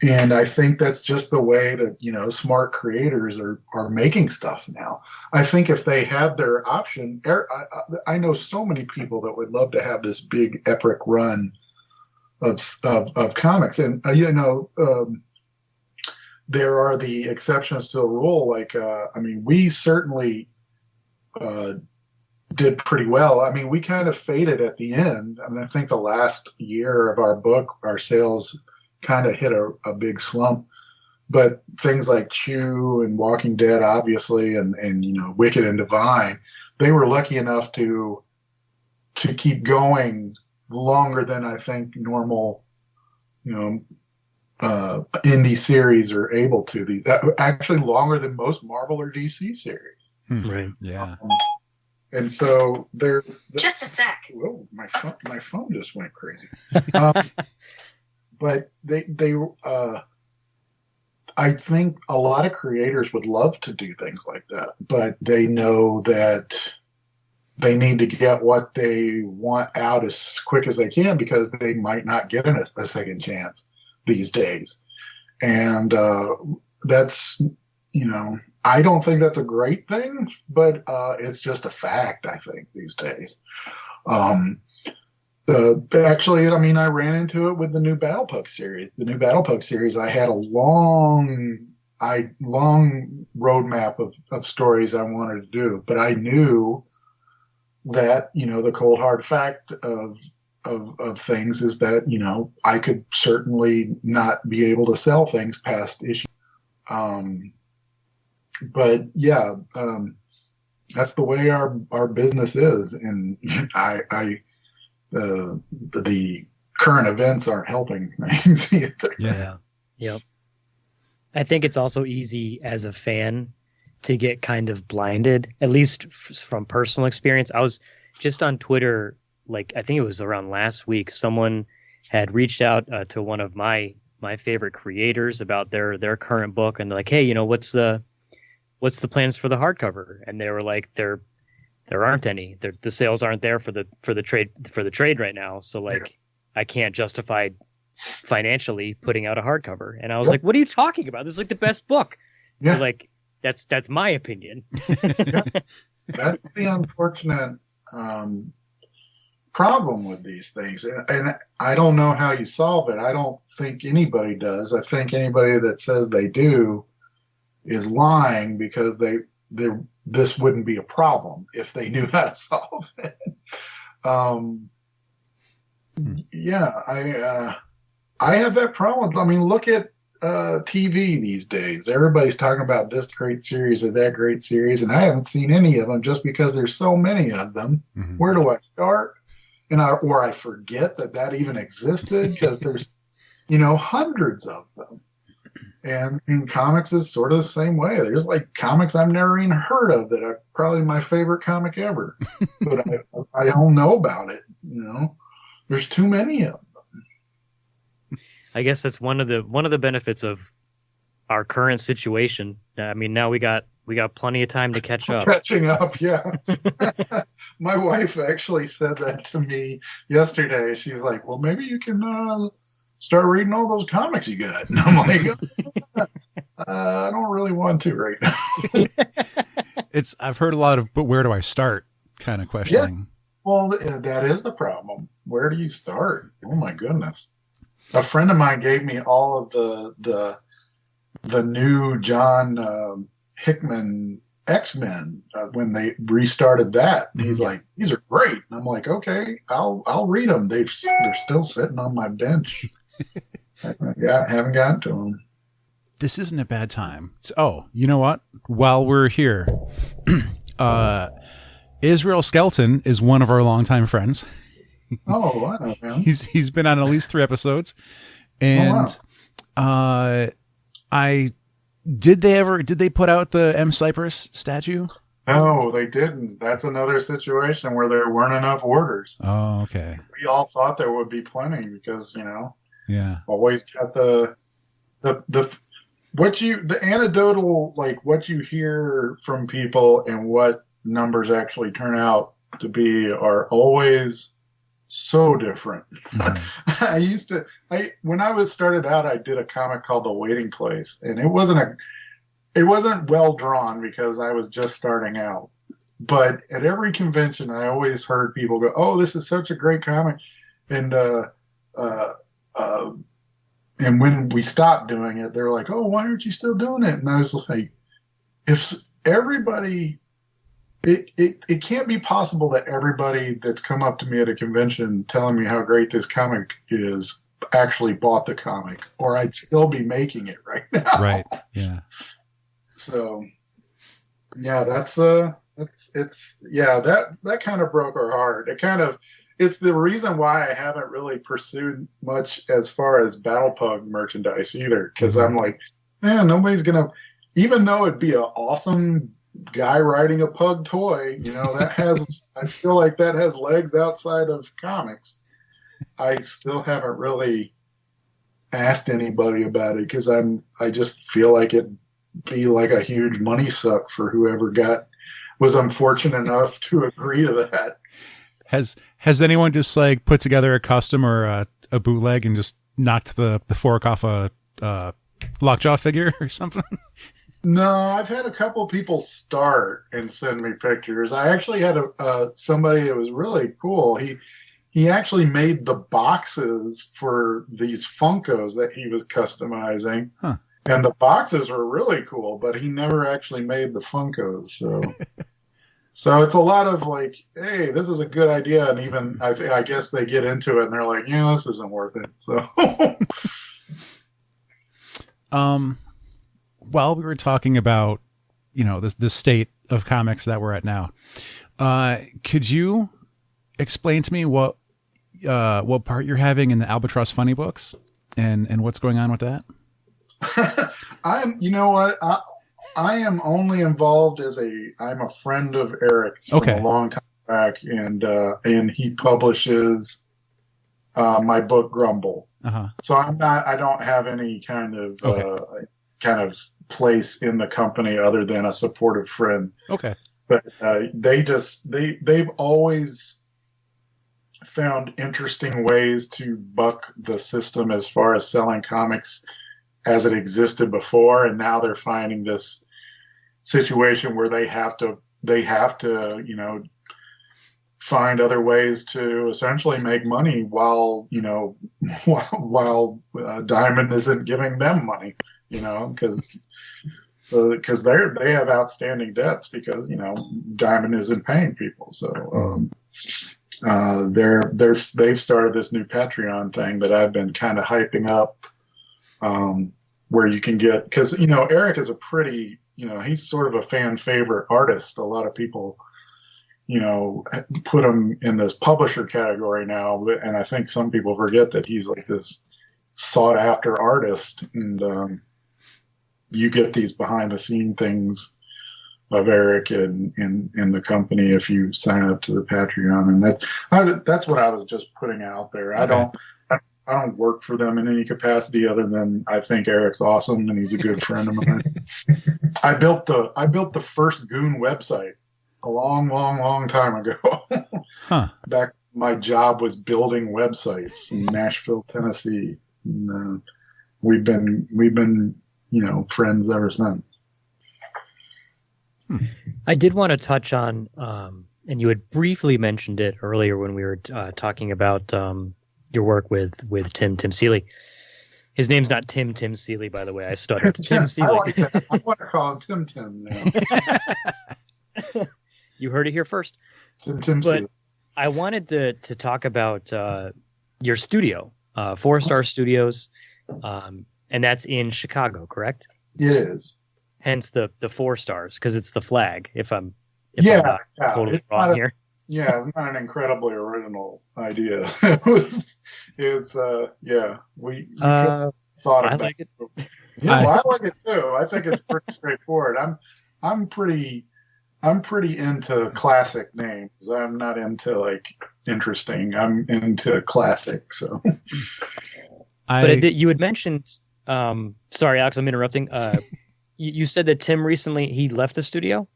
And I think that's just the way that, smart creators are making stuff now. I think if they had their option, I know so many people that would love to have this big epic run of comics. And, there are the exceptions to the rule. Like, we certainly did pretty well. I mean, we kind of faded at the end. I mean, I think the last year of our book, our sales kind of hit a big slump, but things like Chew and Walking Dead, obviously, and Wicked and Divine, they were lucky enough to keep going longer than I think normal, indie series are able to. Actually longer than most Marvel or DC series. Right. Yeah. And so they're just a sec. Whoa, my phone just went crazy. But they I think a lot of creators would love to do things like that, but they know that they need to get what they want out as quick as they can, because they might not get a second chance these days. And that's, I don't think that's a great thing, but it's just a fact, I think, these days. Actually, I ran into it with the new Battlepug series. The new Battlepug series, I had a long roadmap of stories I wanted to do, but I knew that, the cold hard fact of things is that, I could certainly not be able to sell things past issue. but yeah, that's the way our business is, and the current events aren't helping things either. Yeah. Yep. I think it's also easy as a fan to get kind of blinded, at least from personal experience. I was just on Twitter, like I think it was around last week, someone had reached out to one of my favorite creators about their current book, and they're like, hey, you know, what's the plans for the hardcover? And they were like, there aren't any. The sales aren't there for the trade right now. So like, I can't justify financially putting out a hardcover. And I was like, what are you talking about? This is like the best book. Yeah. Like that's my opinion. Yeah. That's the unfortunate problem with these things, and I don't know how you solve it. I don't think anybody does. I think anybody that says they do is lying, because this wouldn't be a problem if they knew how to solve it. Yeah, I have that problem. I mean, look at TV these days. Everybody's talking about this great series or that great series, and I haven't seen any of them just because there's so many of them. Mm-hmm. Where do I start? Or I forget that even existed, because there's, hundreds of them. And in comics is sort of the same way. There's like comics I've never even heard of that are probably my favorite comic ever, but I don't know about it. There's too many of them. I guess that's one of the benefits of our current situation. I mean, now we got plenty of time to catch up. Catching up, yeah. My wife actually said that to me yesterday. She's like, well, maybe you can start reading all those comics you got. And I'm like, I don't really want to right now. I've heard a lot of, but where do I start kind of questioning. Yeah. Well, that is the problem. Where do you start? Oh my goodness. A friend of mine gave me all of the new John Hickman X-Men when they restarted that. And he's like, these are great. And I'm like, okay, I'll read them. They're still sitting on my bench. Haven't gotten to them. This isn't a bad time. Oh, you know what? While we're here, Israel Skelton is one of our longtime friends. Oh, I know him. He's been on at least 3 episodes, and did they put out the M. Cypress statue? No, they didn't. That's another situation where there weren't enough orders. Oh, okay. We all thought there would be plenty because always got the anecdotal, like what you hear from people and what numbers actually turn out to be are always so different. When I was started out, I did a comic called The Waiting Place, and it wasn't well drawn because I was just starting out. But at every convention, I always heard people go, "Oh, this is such a great comic," and when we stopped doing it, they were like, "Oh, why aren't you still doing it?" And I was like, "If everybody." It can't be possible that everybody that's come up to me at a convention telling me how great this comic is actually bought the comic, or I'd still be making it right now. Right. Yeah. So, yeah, that kind of broke our heart. It's the reason why I haven't really pursued much as far as Battlepug merchandise either, because I'm like, man, nobody's gonna, even though it'd be an awesome guy riding a pug toy, I feel like that has legs outside of comics. I still haven't really asked anybody about it because I just feel like it'd be like a huge money suck for whoever was unfortunate enough to agree to that. Has anyone just like put together a custom or a bootleg and just knocked the fork off a Lockjaw figure or something? No, I've had a couple people start and send me pictures. I actually had somebody that was really cool. He actually made the boxes for these Funkos that he was customizing. Huh. And the boxes were really cool, but he never actually made the Funkos. So it's a lot of like, hey, this is a good idea. And even I guess they get into it and they're like, yeah, this isn't worth it. So while we were talking about the state of comics that we're at now. Could you explain to me what part you're having in the Albatross Funny books and what's going on with that? You know what? I am only involved I'm a friend of Eric's from a long time back, and he publishes my book Grumble. Uh-huh. So I don't have any kind of place in the company other than a supportive friend. Okay. But they've always found interesting ways to buck the system as far as selling comics as it existed before, and now they're finding this situation where they have to find other ways to essentially make money while Diamond isn't giving them money, because they have outstanding debts because Diamond isn't paying people. So they've started this new Patreon thing that I've been kind of hyping up, where you can get, because Eric is a pretty he's sort of a fan favorite artist. A lot of people put him in this publisher category now, and I think some people forget that he's like this sought after artist, and you get these behind the scene things of Eric and the company if you sign up to the Patreon, and that's what I was just putting out there. Okay. I don't work for them in any capacity other than I think Eric's awesome and he's a good friend of mine. I built the first Goon website a long time ago. Huh. Back my job was building websites in Nashville, Tennessee. And, we've been friends ever since. I did want to touch on, and you had briefly mentioned it earlier when we were talking about your work with Tim Seeley. His name's not Tim Seeley, by the way. I stuttered. Tim Seeley. I like that. I want to call him Tim now. You heard it here first. Tim Seeley. I wanted to talk about your studio, 4-Star Studios, and that's in Chicago, correct? It is. Hence the 4 stars, because it's the flag. If I'm not totally wrong here. Yeah, it's not an incredibly original idea. We thought about I like it. I like it too. I think it's pretty straightforward. I'm pretty into classic names. I'm not into interesting. I'm into classic. So, you had mentioned. Sorry, Alex, I'm interrupting. You said that Tim recently he left the studio.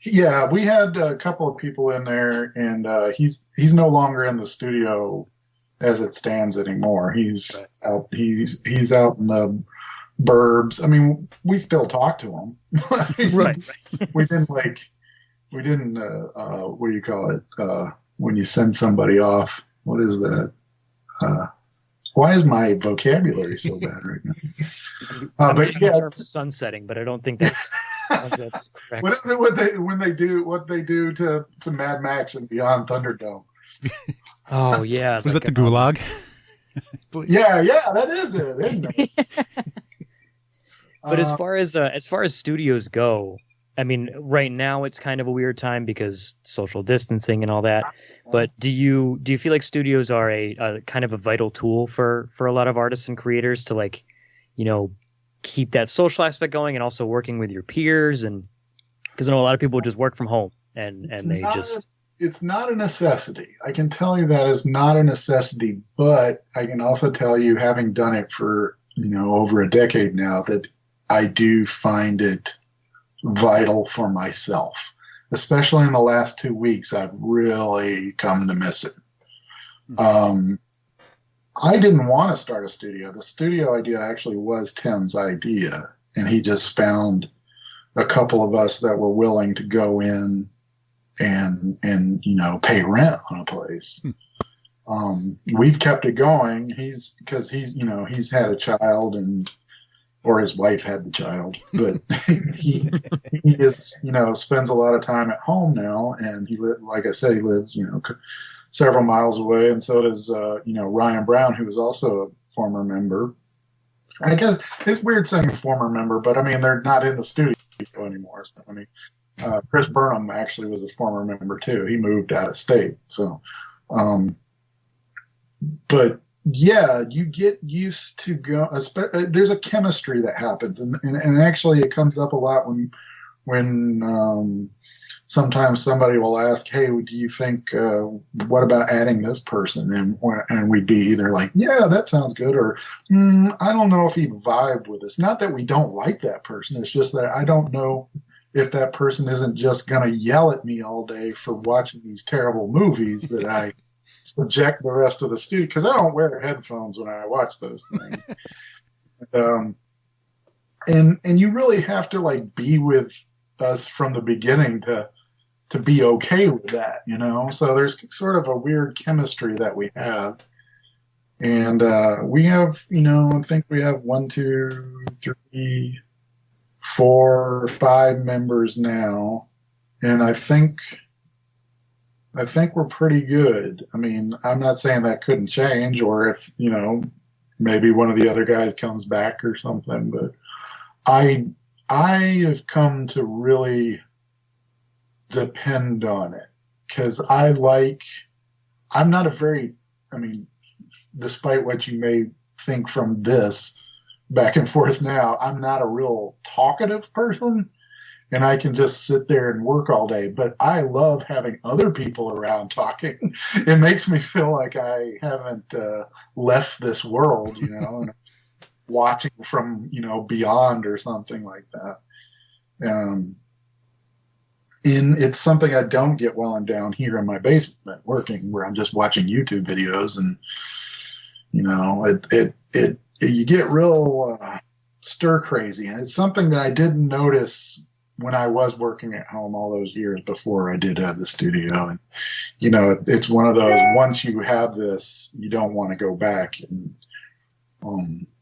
Yeah, we had a couple of people in there, and he's no longer in the studio as it stands anymore. He's out. He's out in the burbs. I mean, we still talk to him. Right. We didn't. What do you call it? When you send somebody off, what is that? Why is my vocabulary so bad right now? But yeah, term sunsetting, but I don't think that's correct. What is it what they do to Mad Max and Beyond Thunderdome? Oh yeah, was that the Gulag? yeah, that is it, isn't it? But as far as studios go, I mean, right now it's kind of a weird time because social distancing and all that. But do you feel like studios are a kind of a vital tool for a lot of artists and creators to keep that social aspect going and also working with your peers? And because I know a lot of people just work from home and it's not a necessity. I can tell you that is not a necessity, but I can also tell you, having done it for over a decade now, that I do find it vital for myself, especially in the last 2 weeks. I've really come to miss it. I didn't want to start a studio. The studio idea actually was Tim's idea, and he just found a couple of us that were willing to go in and pay rent on a place. We've kept it going. He's had a child, or his wife had the child, but he just, spends a lot of time at home now. And he lives, several miles away. And so does, Ryan Brown, who is also a former member. I guess it's weird saying former member, but I mean, they're not in the studio. studio anymore. So, I mean, Chris Burnham actually was a former member too. He moved out of state. So, but yeah, you get used to go. There's a chemistry that happens, and actually it comes up a lot when sometimes somebody will ask, "Hey, do you think what about adding this person?" And we'd be either like, "Yeah, that sounds good," or "I don't know if he vibed with us." Not that we don't like that person; it's just that I don't know if that person isn't just going to yell at me all day for watching these terrible movies that I subject the rest of the studio, because I don't wear headphones when I watch those things. And you really have to like be with us from the beginning to be okay with that, you know. So there's sort of a weird chemistry that we have, and we have, you know, I think we have 1, 2, 3, 4, 5 members now, and I think we're pretty good. I mean, I'm not saying that couldn't change, or if, you know, maybe one of the other guys comes back or something, but I have come to really depend on it, because I'm not a very, I mean, despite what you may think from this back and forth now, I'm not a real talkative person, and I can just sit there and work all day, but I love having other people around talking. It makes me feel like I haven't left this world, you know, and watching from, you know, beyond or something like that. And it's something I don't get while I'm down here in my basement working, where I'm just watching YouTube videos, and, you know, you get real stir crazy. And it's something that I didn't notice when I was working at home all those years before I did the studio. And, you know, it's one of those, once you have this, you don't want to go back. And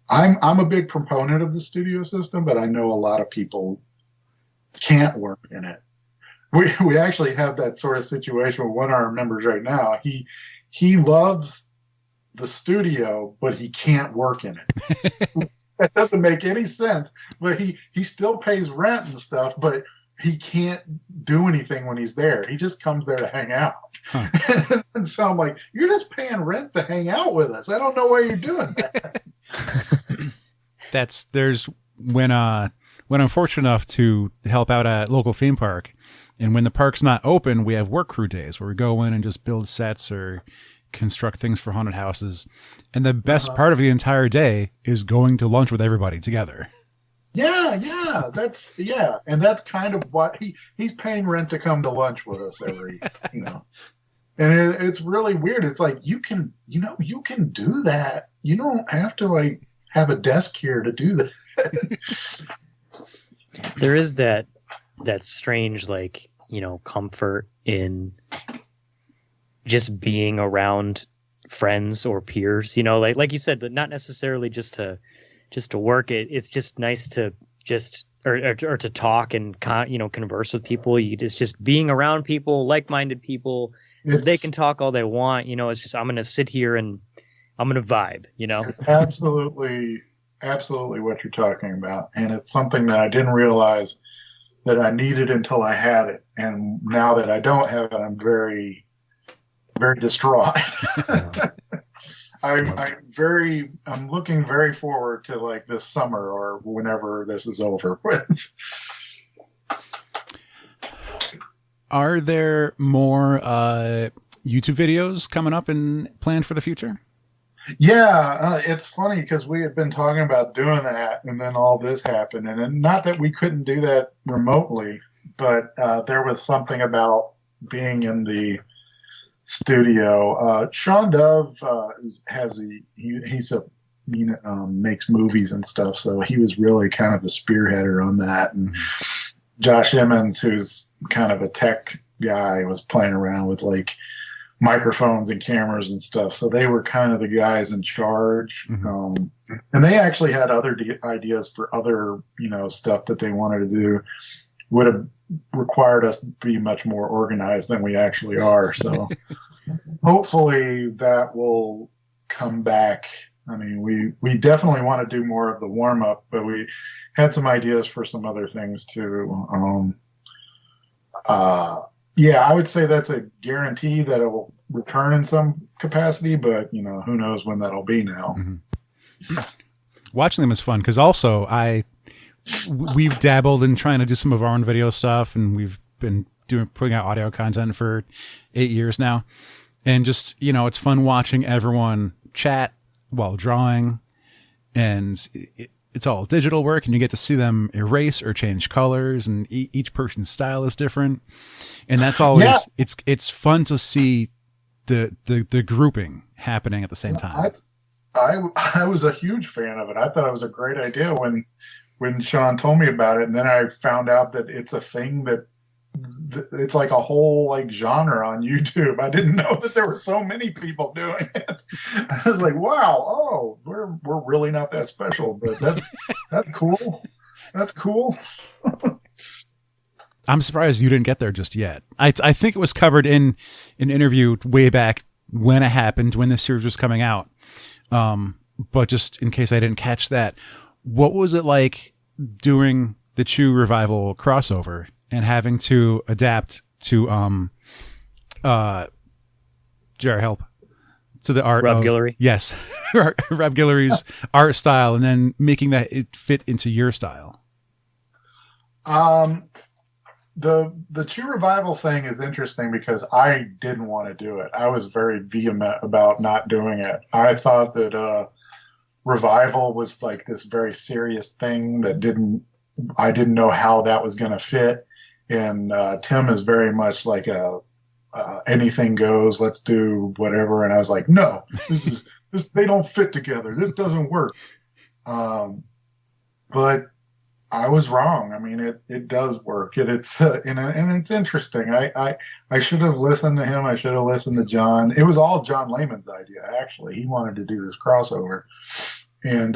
I'm a big proponent of the studio system, but I know a lot of people can't work in it. We actually have that sort of situation with one of our members right now. He loves the studio, but he can't work in it. That doesn't make any sense. But he still pays rent and stuff, but he can't do anything when he's there. He just comes there to hang out. Huh. And so I'm like, you're just paying rent to hang out with us. I don't know why you're doing that. When I'm fortunate enough to help out at local theme park, and when the park's not open, we have work crew days where we go in and just build sets or construct things for haunted houses. And the best part of the entire day is going to lunch with everybody together. Yeah. And that's kind of what he's paying rent to come to lunch with us every, you know. And it's really weird. It's like, you can do that. You don't have to like have a desk here to do that. There is that strange, like, you know, comfort in just being around friends or peers, you know, like you said, not necessarily just to work. It's just nice to just or to talk and converse with people. It's just being around people, like-minded people. They can talk all they want, you know. It's just, I'm going to sit here and I'm going to vibe, you know. It's absolutely what you're talking about, and it's something that I didn't realize that I needed until I had it, and now that I don't have it, I'm very, very distraught. I'm looking very forward to like this summer or whenever this is over with. Are there more YouTube videos coming up and planned for the future? Yeah, it's funny because we had been talking about doing that, and then all this happened. And not that we couldn't do that remotely, but there was something about being in the studio. Sean Dove makes movies and stuff, so he was really kind of the spearheader on that. And Josh Emmons, who's kind of a tech guy, was playing around with like microphones and cameras and stuff. So they were kind of the guys in charge. Mm-hmm. And they actually had other ideas for other, you know, stuff that they wanted to do. Would have required us to be much more organized than we actually are. So hopefully that will come back I mean, we definitely want to do more of the warm up, but we had some ideas for some other things too. Yeah, I would say that's a guarantee that it will return in some capacity, but who knows when that'll be now. Mm-hmm. Watching them is fun because also we've dabbled in trying to do some of our own video stuff, and we've been putting out audio content for 8 years now, and just it's fun watching everyone chat while drawing, and it's all digital work, and you get to see them erase or change colors, and each person's style is different, and that's always it's fun to see the grouping happening at the same time. I was a huge fan of it. I thought it was a great idea when Sean told me about it, and then I found out that it's a thing that it's like a whole like genre on YouTube. I didn't know that there were so many people doing it. I was like, wow, oh, we're really not that special, but that's cool. That's cool. I'm surprised you didn't get there just yet. I think it was covered in an interview way back when it happened, when the series was coming out. But just in case I didn't catch that, what was it like doing the Chew Revival crossover and having to adapt to Jared, help, to the art Rob Guillory? Yes. Rob Guillory's art style, and then making that it fit into your style. The Chew Revival thing is interesting because I didn't want to do it. I was very vehement about not doing it. I thought that Revival was like this very serious thing that I didn't know how that was going to fit. And Tim is very much like anything goes, let's do whatever. And I was like, no, they don't fit together. This doesn't work. But I was wrong. I mean, it does work. And it's interesting. I should have listened to him. I should have listened to John. It was all John Lehman's idea, actually. He wanted to do this crossover. And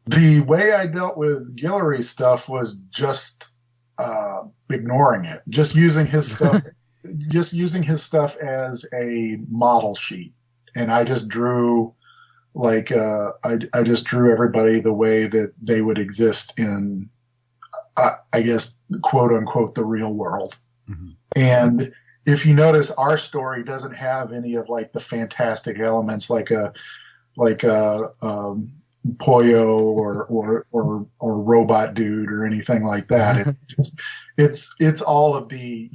the way I dealt with Guillory's stuff was just ignoring it, just using his stuff, as a model sheet. And I just drew I just drew everybody the way that they would exist in, I guess, quote unquote, the real world. Mm-hmm. And if you notice, our story doesn't have any of like the fantastic elements like a Pollo or Robot Dude or anything like that. It's all of the,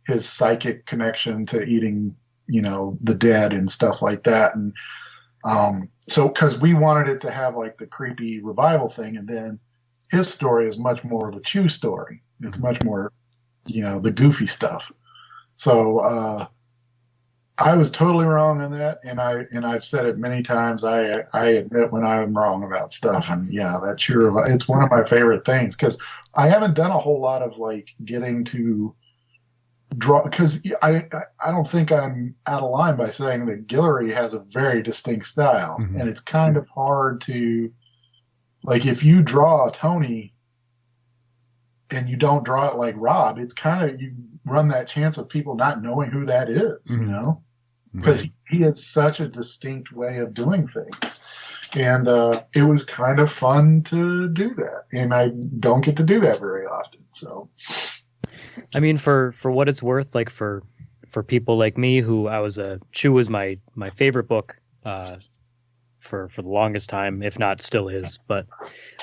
his psychic connection to eating, the dead and stuff like that. And so because we wanted it to have like the creepy revival thing, and then his story is much more of a Chew story. It's much more, the goofy stuff. So I was totally wrong on that, and I've said it many times. I admit when I'm wrong about stuff, and that Chew Revival, it's one of my favorite things because I haven't done a whole lot of like getting to draw, because I don't think I'm out of line by saying that Guillory has a very distinct style, mm-hmm. and it's kind of hard to, like, if you draw Tony and you don't draw it like Rob, it's kind of, you run that chance of people not knowing who that is, mm-hmm. Because he has such a distinct way of doing things. And it was kind of fun to do that, and I don't get to do that very often, so... I mean, for what it's worth, like for people like me who Chew was my favorite book for the longest time, if not still is. But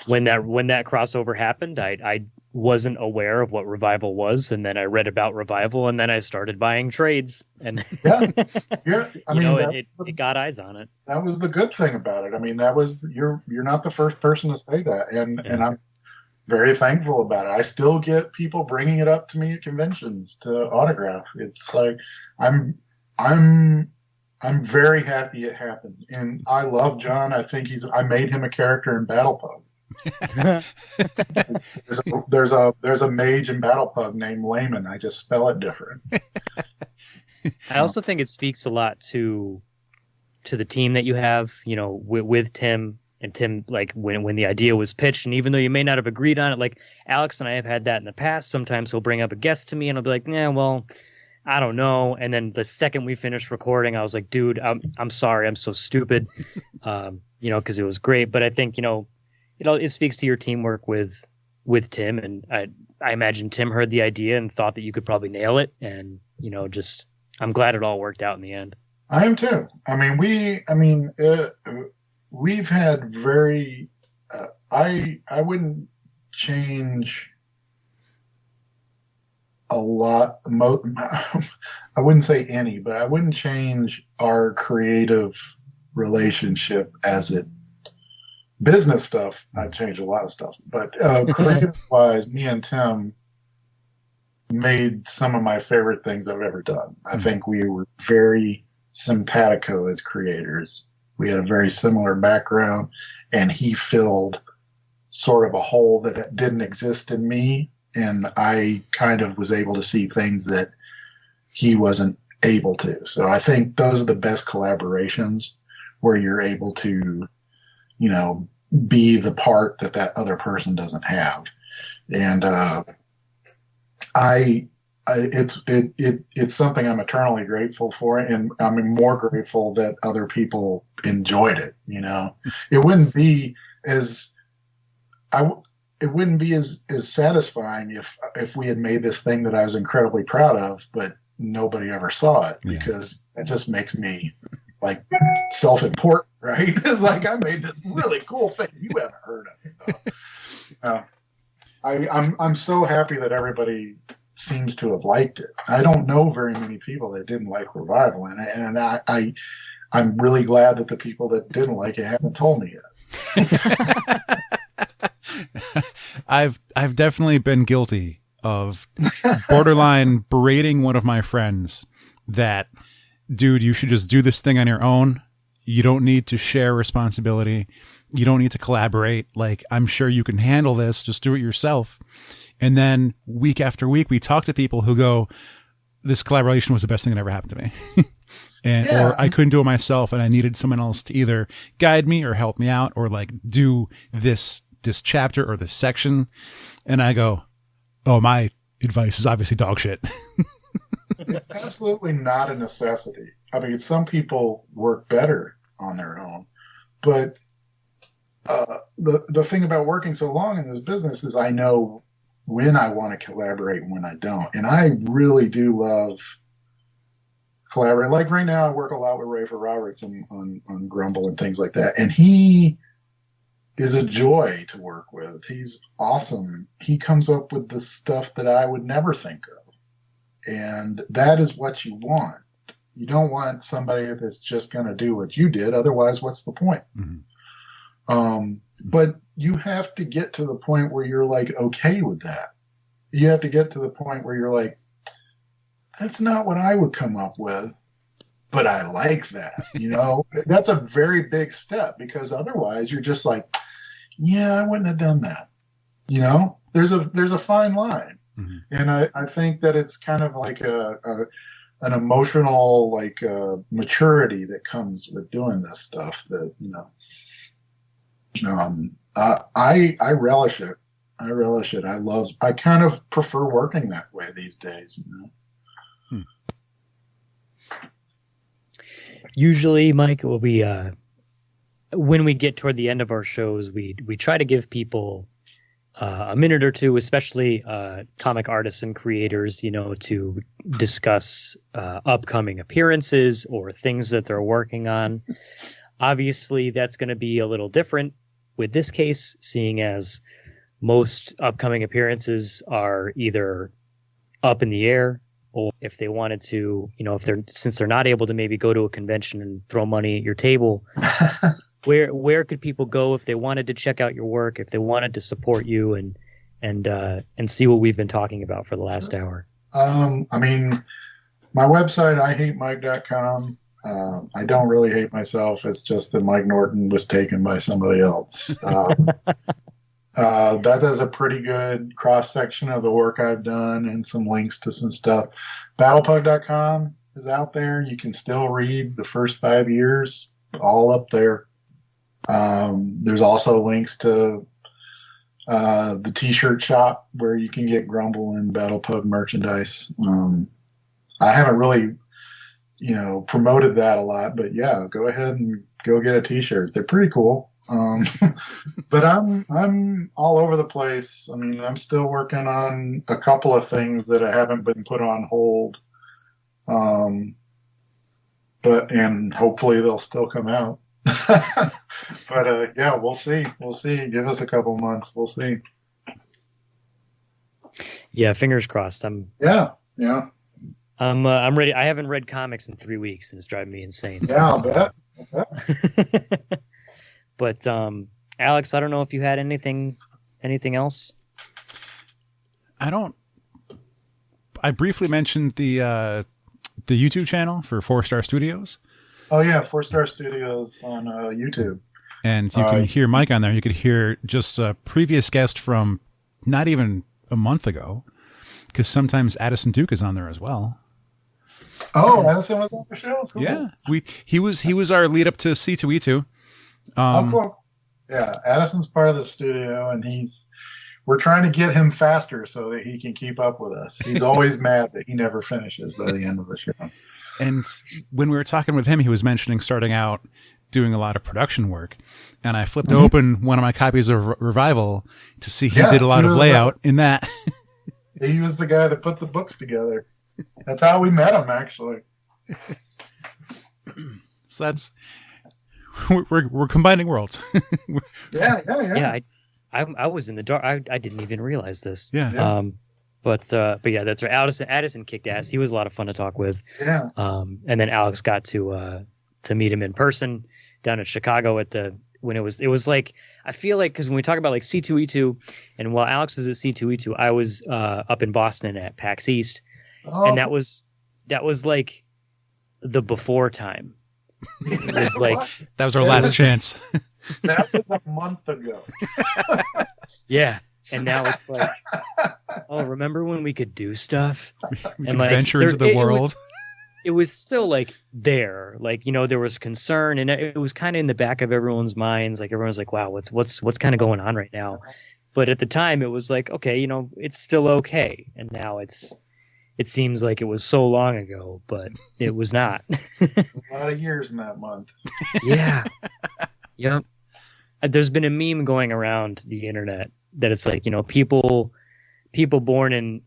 when that crossover happened, I wasn't aware of what Revival was, and then I read about Revival, and then I started buying trades, and it got eyes on it. That was the good thing about it. I mean, you're not the first person to say that, and I'm very thankful about it. I still get people bringing it up to me at conventions to autograph. It's like I'm very happy it happened, and I love John. I think I made him a character in Battlepug. there's a mage in Battlepug named Layman. I just spell it different. I also think it speaks a lot to the team that you have, with Tim. And Tim, like, when the idea was pitched, and even though you may not have agreed on it, like Alex and I have had that in the past, sometimes he'll bring up a guest to me and I'll be like, yeah, well, I don't know. And then the second we finished recording, I was like, dude, I'm sorry. I'm so stupid. Because it was great. But I think, it speaks to your teamwork with Tim. And I imagine Tim heard the idea and thought that you could probably nail it. And, I'm glad it all worked out in the end. I am too. I mean, we've had very, I wouldn't change a lot. I wouldn't say any, but I wouldn't change our creative relationship as it business stuff. I'd change a lot of stuff, but creative wise, me and Tim made some of my favorite things I've ever done. I think we were very simpatico as creators. We had a very similar background, and he filled sort of a hole that didn't exist in me. And I kind of was able to see things that he wasn't able to. So I think those are the best collaborations where you're able to, be the part that other person doesn't have. And it's something I'm eternally grateful for, and I'm more grateful that other people enjoyed it. It wouldn't be as satisfying if we had made this thing that I was incredibly proud of, but nobody ever saw it, because it just makes me like self-important, right? It's like, I made this really cool thing you haven't heard of. I'm so happy that everybody seems to have liked it. I don't know very many people that didn't like Revival, and I'm really glad that the people that didn't like it haven't told me yet. I've definitely been guilty of borderline berating one of my friends that, dude, you should just do this thing on your own. You don't need to share responsibility. You don't need to collaborate. Like, I'm sure you can handle this. Just do it yourself. And then week after week, we talk to people who go, this collaboration was the best thing that ever happened to me. Or I couldn't do it myself, and I needed someone else to either guide me or help me out, or like do this chapter or this section. And I go, oh, my advice is obviously dog shit. It's absolutely not a necessity. I mean, some people work better on their own, but the thing about working so long in this business is I know when I want to collaborate and when I don't. And I really do love collaborating. Like right now, I work a lot with Rafer Roberts on Grumble and things like that. And he is a joy to work with. He's awesome. He comes up with the stuff that I would never think of. And that is what you want. You don't want somebody that's just going to do what you did. Otherwise, what's the point? Mm-hmm. But you have to get to the point where you're like, okay with that. You have to get to the point where you're like, that's not what I would come up with, but I like that. That's a very big step, because otherwise you're just like, yeah, I wouldn't have done that. There's a fine line. Mm-hmm. And I think that it's kind of like an emotional maturity that comes with doing this stuff that, I relish it. I relish it. I kind of prefer working that way these days. Usually, Mike, will be when we get toward the end of our shows, we try to give people a minute or two, especially comic artists and creators, to discuss upcoming appearances or things that they're working on. Obviously, that's going to be a little different with this case, seeing as most upcoming appearances are either up in the air, or if they wanted to, since they're not able to maybe go to a convention and throw money at your table, where could people go if they wanted to check out your work, if they wanted to support you and see what we've been talking about for the last hour? I mean, my website, ihatemike.com. I don't really hate myself. It's just that Mike Norton was taken by somebody else. That has a pretty good cross-section of the work I've done and some links to some stuff. Battlepug.com is out there. You can still read the first 5 years, all up there. There's also links to the t-shirt shop where you can get Grumble and Battlepug merchandise. I haven't really, promoted that a lot, but yeah, go ahead and go get a t-shirt. They're pretty cool. But I'm all over the place. I mean, I'm still working on a couple of things that I haven't been put on hold. And hopefully they'll still come out. But yeah, we'll see. We'll see. Give us a couple months. We'll see. Yeah, fingers crossed. Yeah. I'm ready. I haven't read comics in 3 weeks, and it's driving me insane. Yeah, I'll bet. But Alex, I don't know if you had anything else. I briefly mentioned the YouTube channel for 4-Star Studios. Oh yeah, 4-Star Studios on YouTube. And you can hear Mike on there. You could hear just a previous guest from not even a month ago, because sometimes Addison Duke is on there as well. Oh, Addison was on the show. Cool. Yeah, he was our lead up to C2E2. Cool. Yeah, Addison's part of the studio, and we're trying to get him faster so that he can keep up with us. He's always mad that he never finishes by the end of the show. And when we were talking with him, he was mentioning starting out doing a lot of production work, and I flipped open one of my copies of Revival to see he did a lot of layout in that. He was the guy that put the books together. That's how we met him, actually. So that's we're combining worlds. Yeah. I was in the dark. I didn't even realize this. Yeah. But yeah, that's right. Addison kicked ass. He was a lot of fun to talk with. Yeah. And then Alex got to meet him in person down in Chicago when it was like, I feel like, because when we talk about like C2E2, and while Alex was at C2E2, I was up in Boston at PAX East, and that was like the before time. It was like that was our last chance. That was a month ago. Yeah, and now it's like, oh, remember when we could do stuff and like venture into the world? It was still like there, like, there was concern, and it was kind of in the back of everyone's minds. Like everyone's like, wow, what's kind of going on right now? But at the time, it was like, okay, it's still okay. And now it seems like it was so long ago, but it was not. A lot of years in that month. Yeah. Yep. There's been a meme going around the internet that it's like, people born in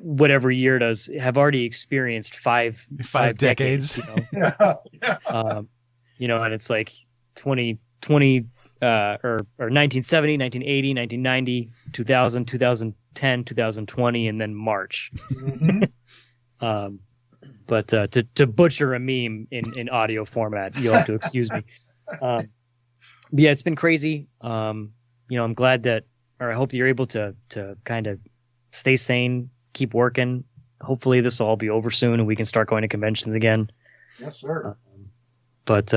whatever year it is have already experienced five decades. Yeah. And it's like 2020 or 1970, 1980, 1990, 2000, 2010, 2020, and then March. Mm-hmm. But to butcher a meme in audio format, you'll have to excuse me. But yeah, it's been crazy. I'm glad that, or I hope that you're able to kind of stay sane, keep working. Hopefully this will all be over soon and we can start going to conventions again. Yes, sir. But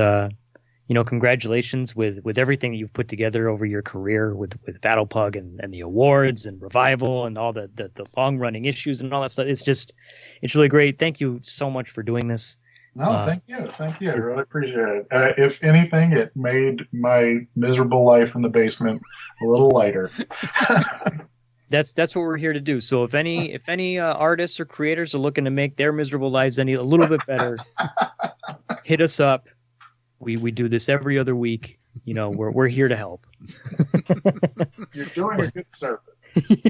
congratulations with everything that you've put together over your career with Battlepug and the awards and Revival and all the long running issues and all that stuff. It's really great. Thank you so much for doing this. No, thank you. I really appreciate it. If anything, it made my miserable life in the basement a little lighter. That's what we're here to do. So if any artists or creators are looking to make their miserable lives a little bit better, hit us up. We do this every other week. We're here to help. You're doing a good service.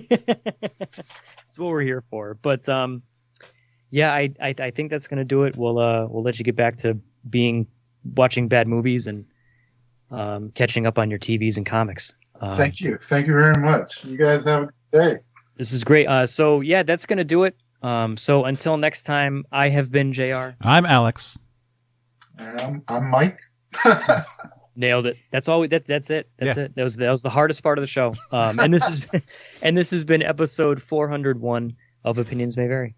That's what we're here for. But yeah, I think that's gonna do it. We'll let you get back to watching bad movies and catching up on your TVs and comics. Thank you very much. You guys have a good day. This is great. So yeah, that's gonna do it. So until next time, I have been JR. I'm Alex. I'm Mike. Nailed it. That's all. That's it. That's it. That was the hardest part of the show. And this has been episode 401 of Opinions May Vary.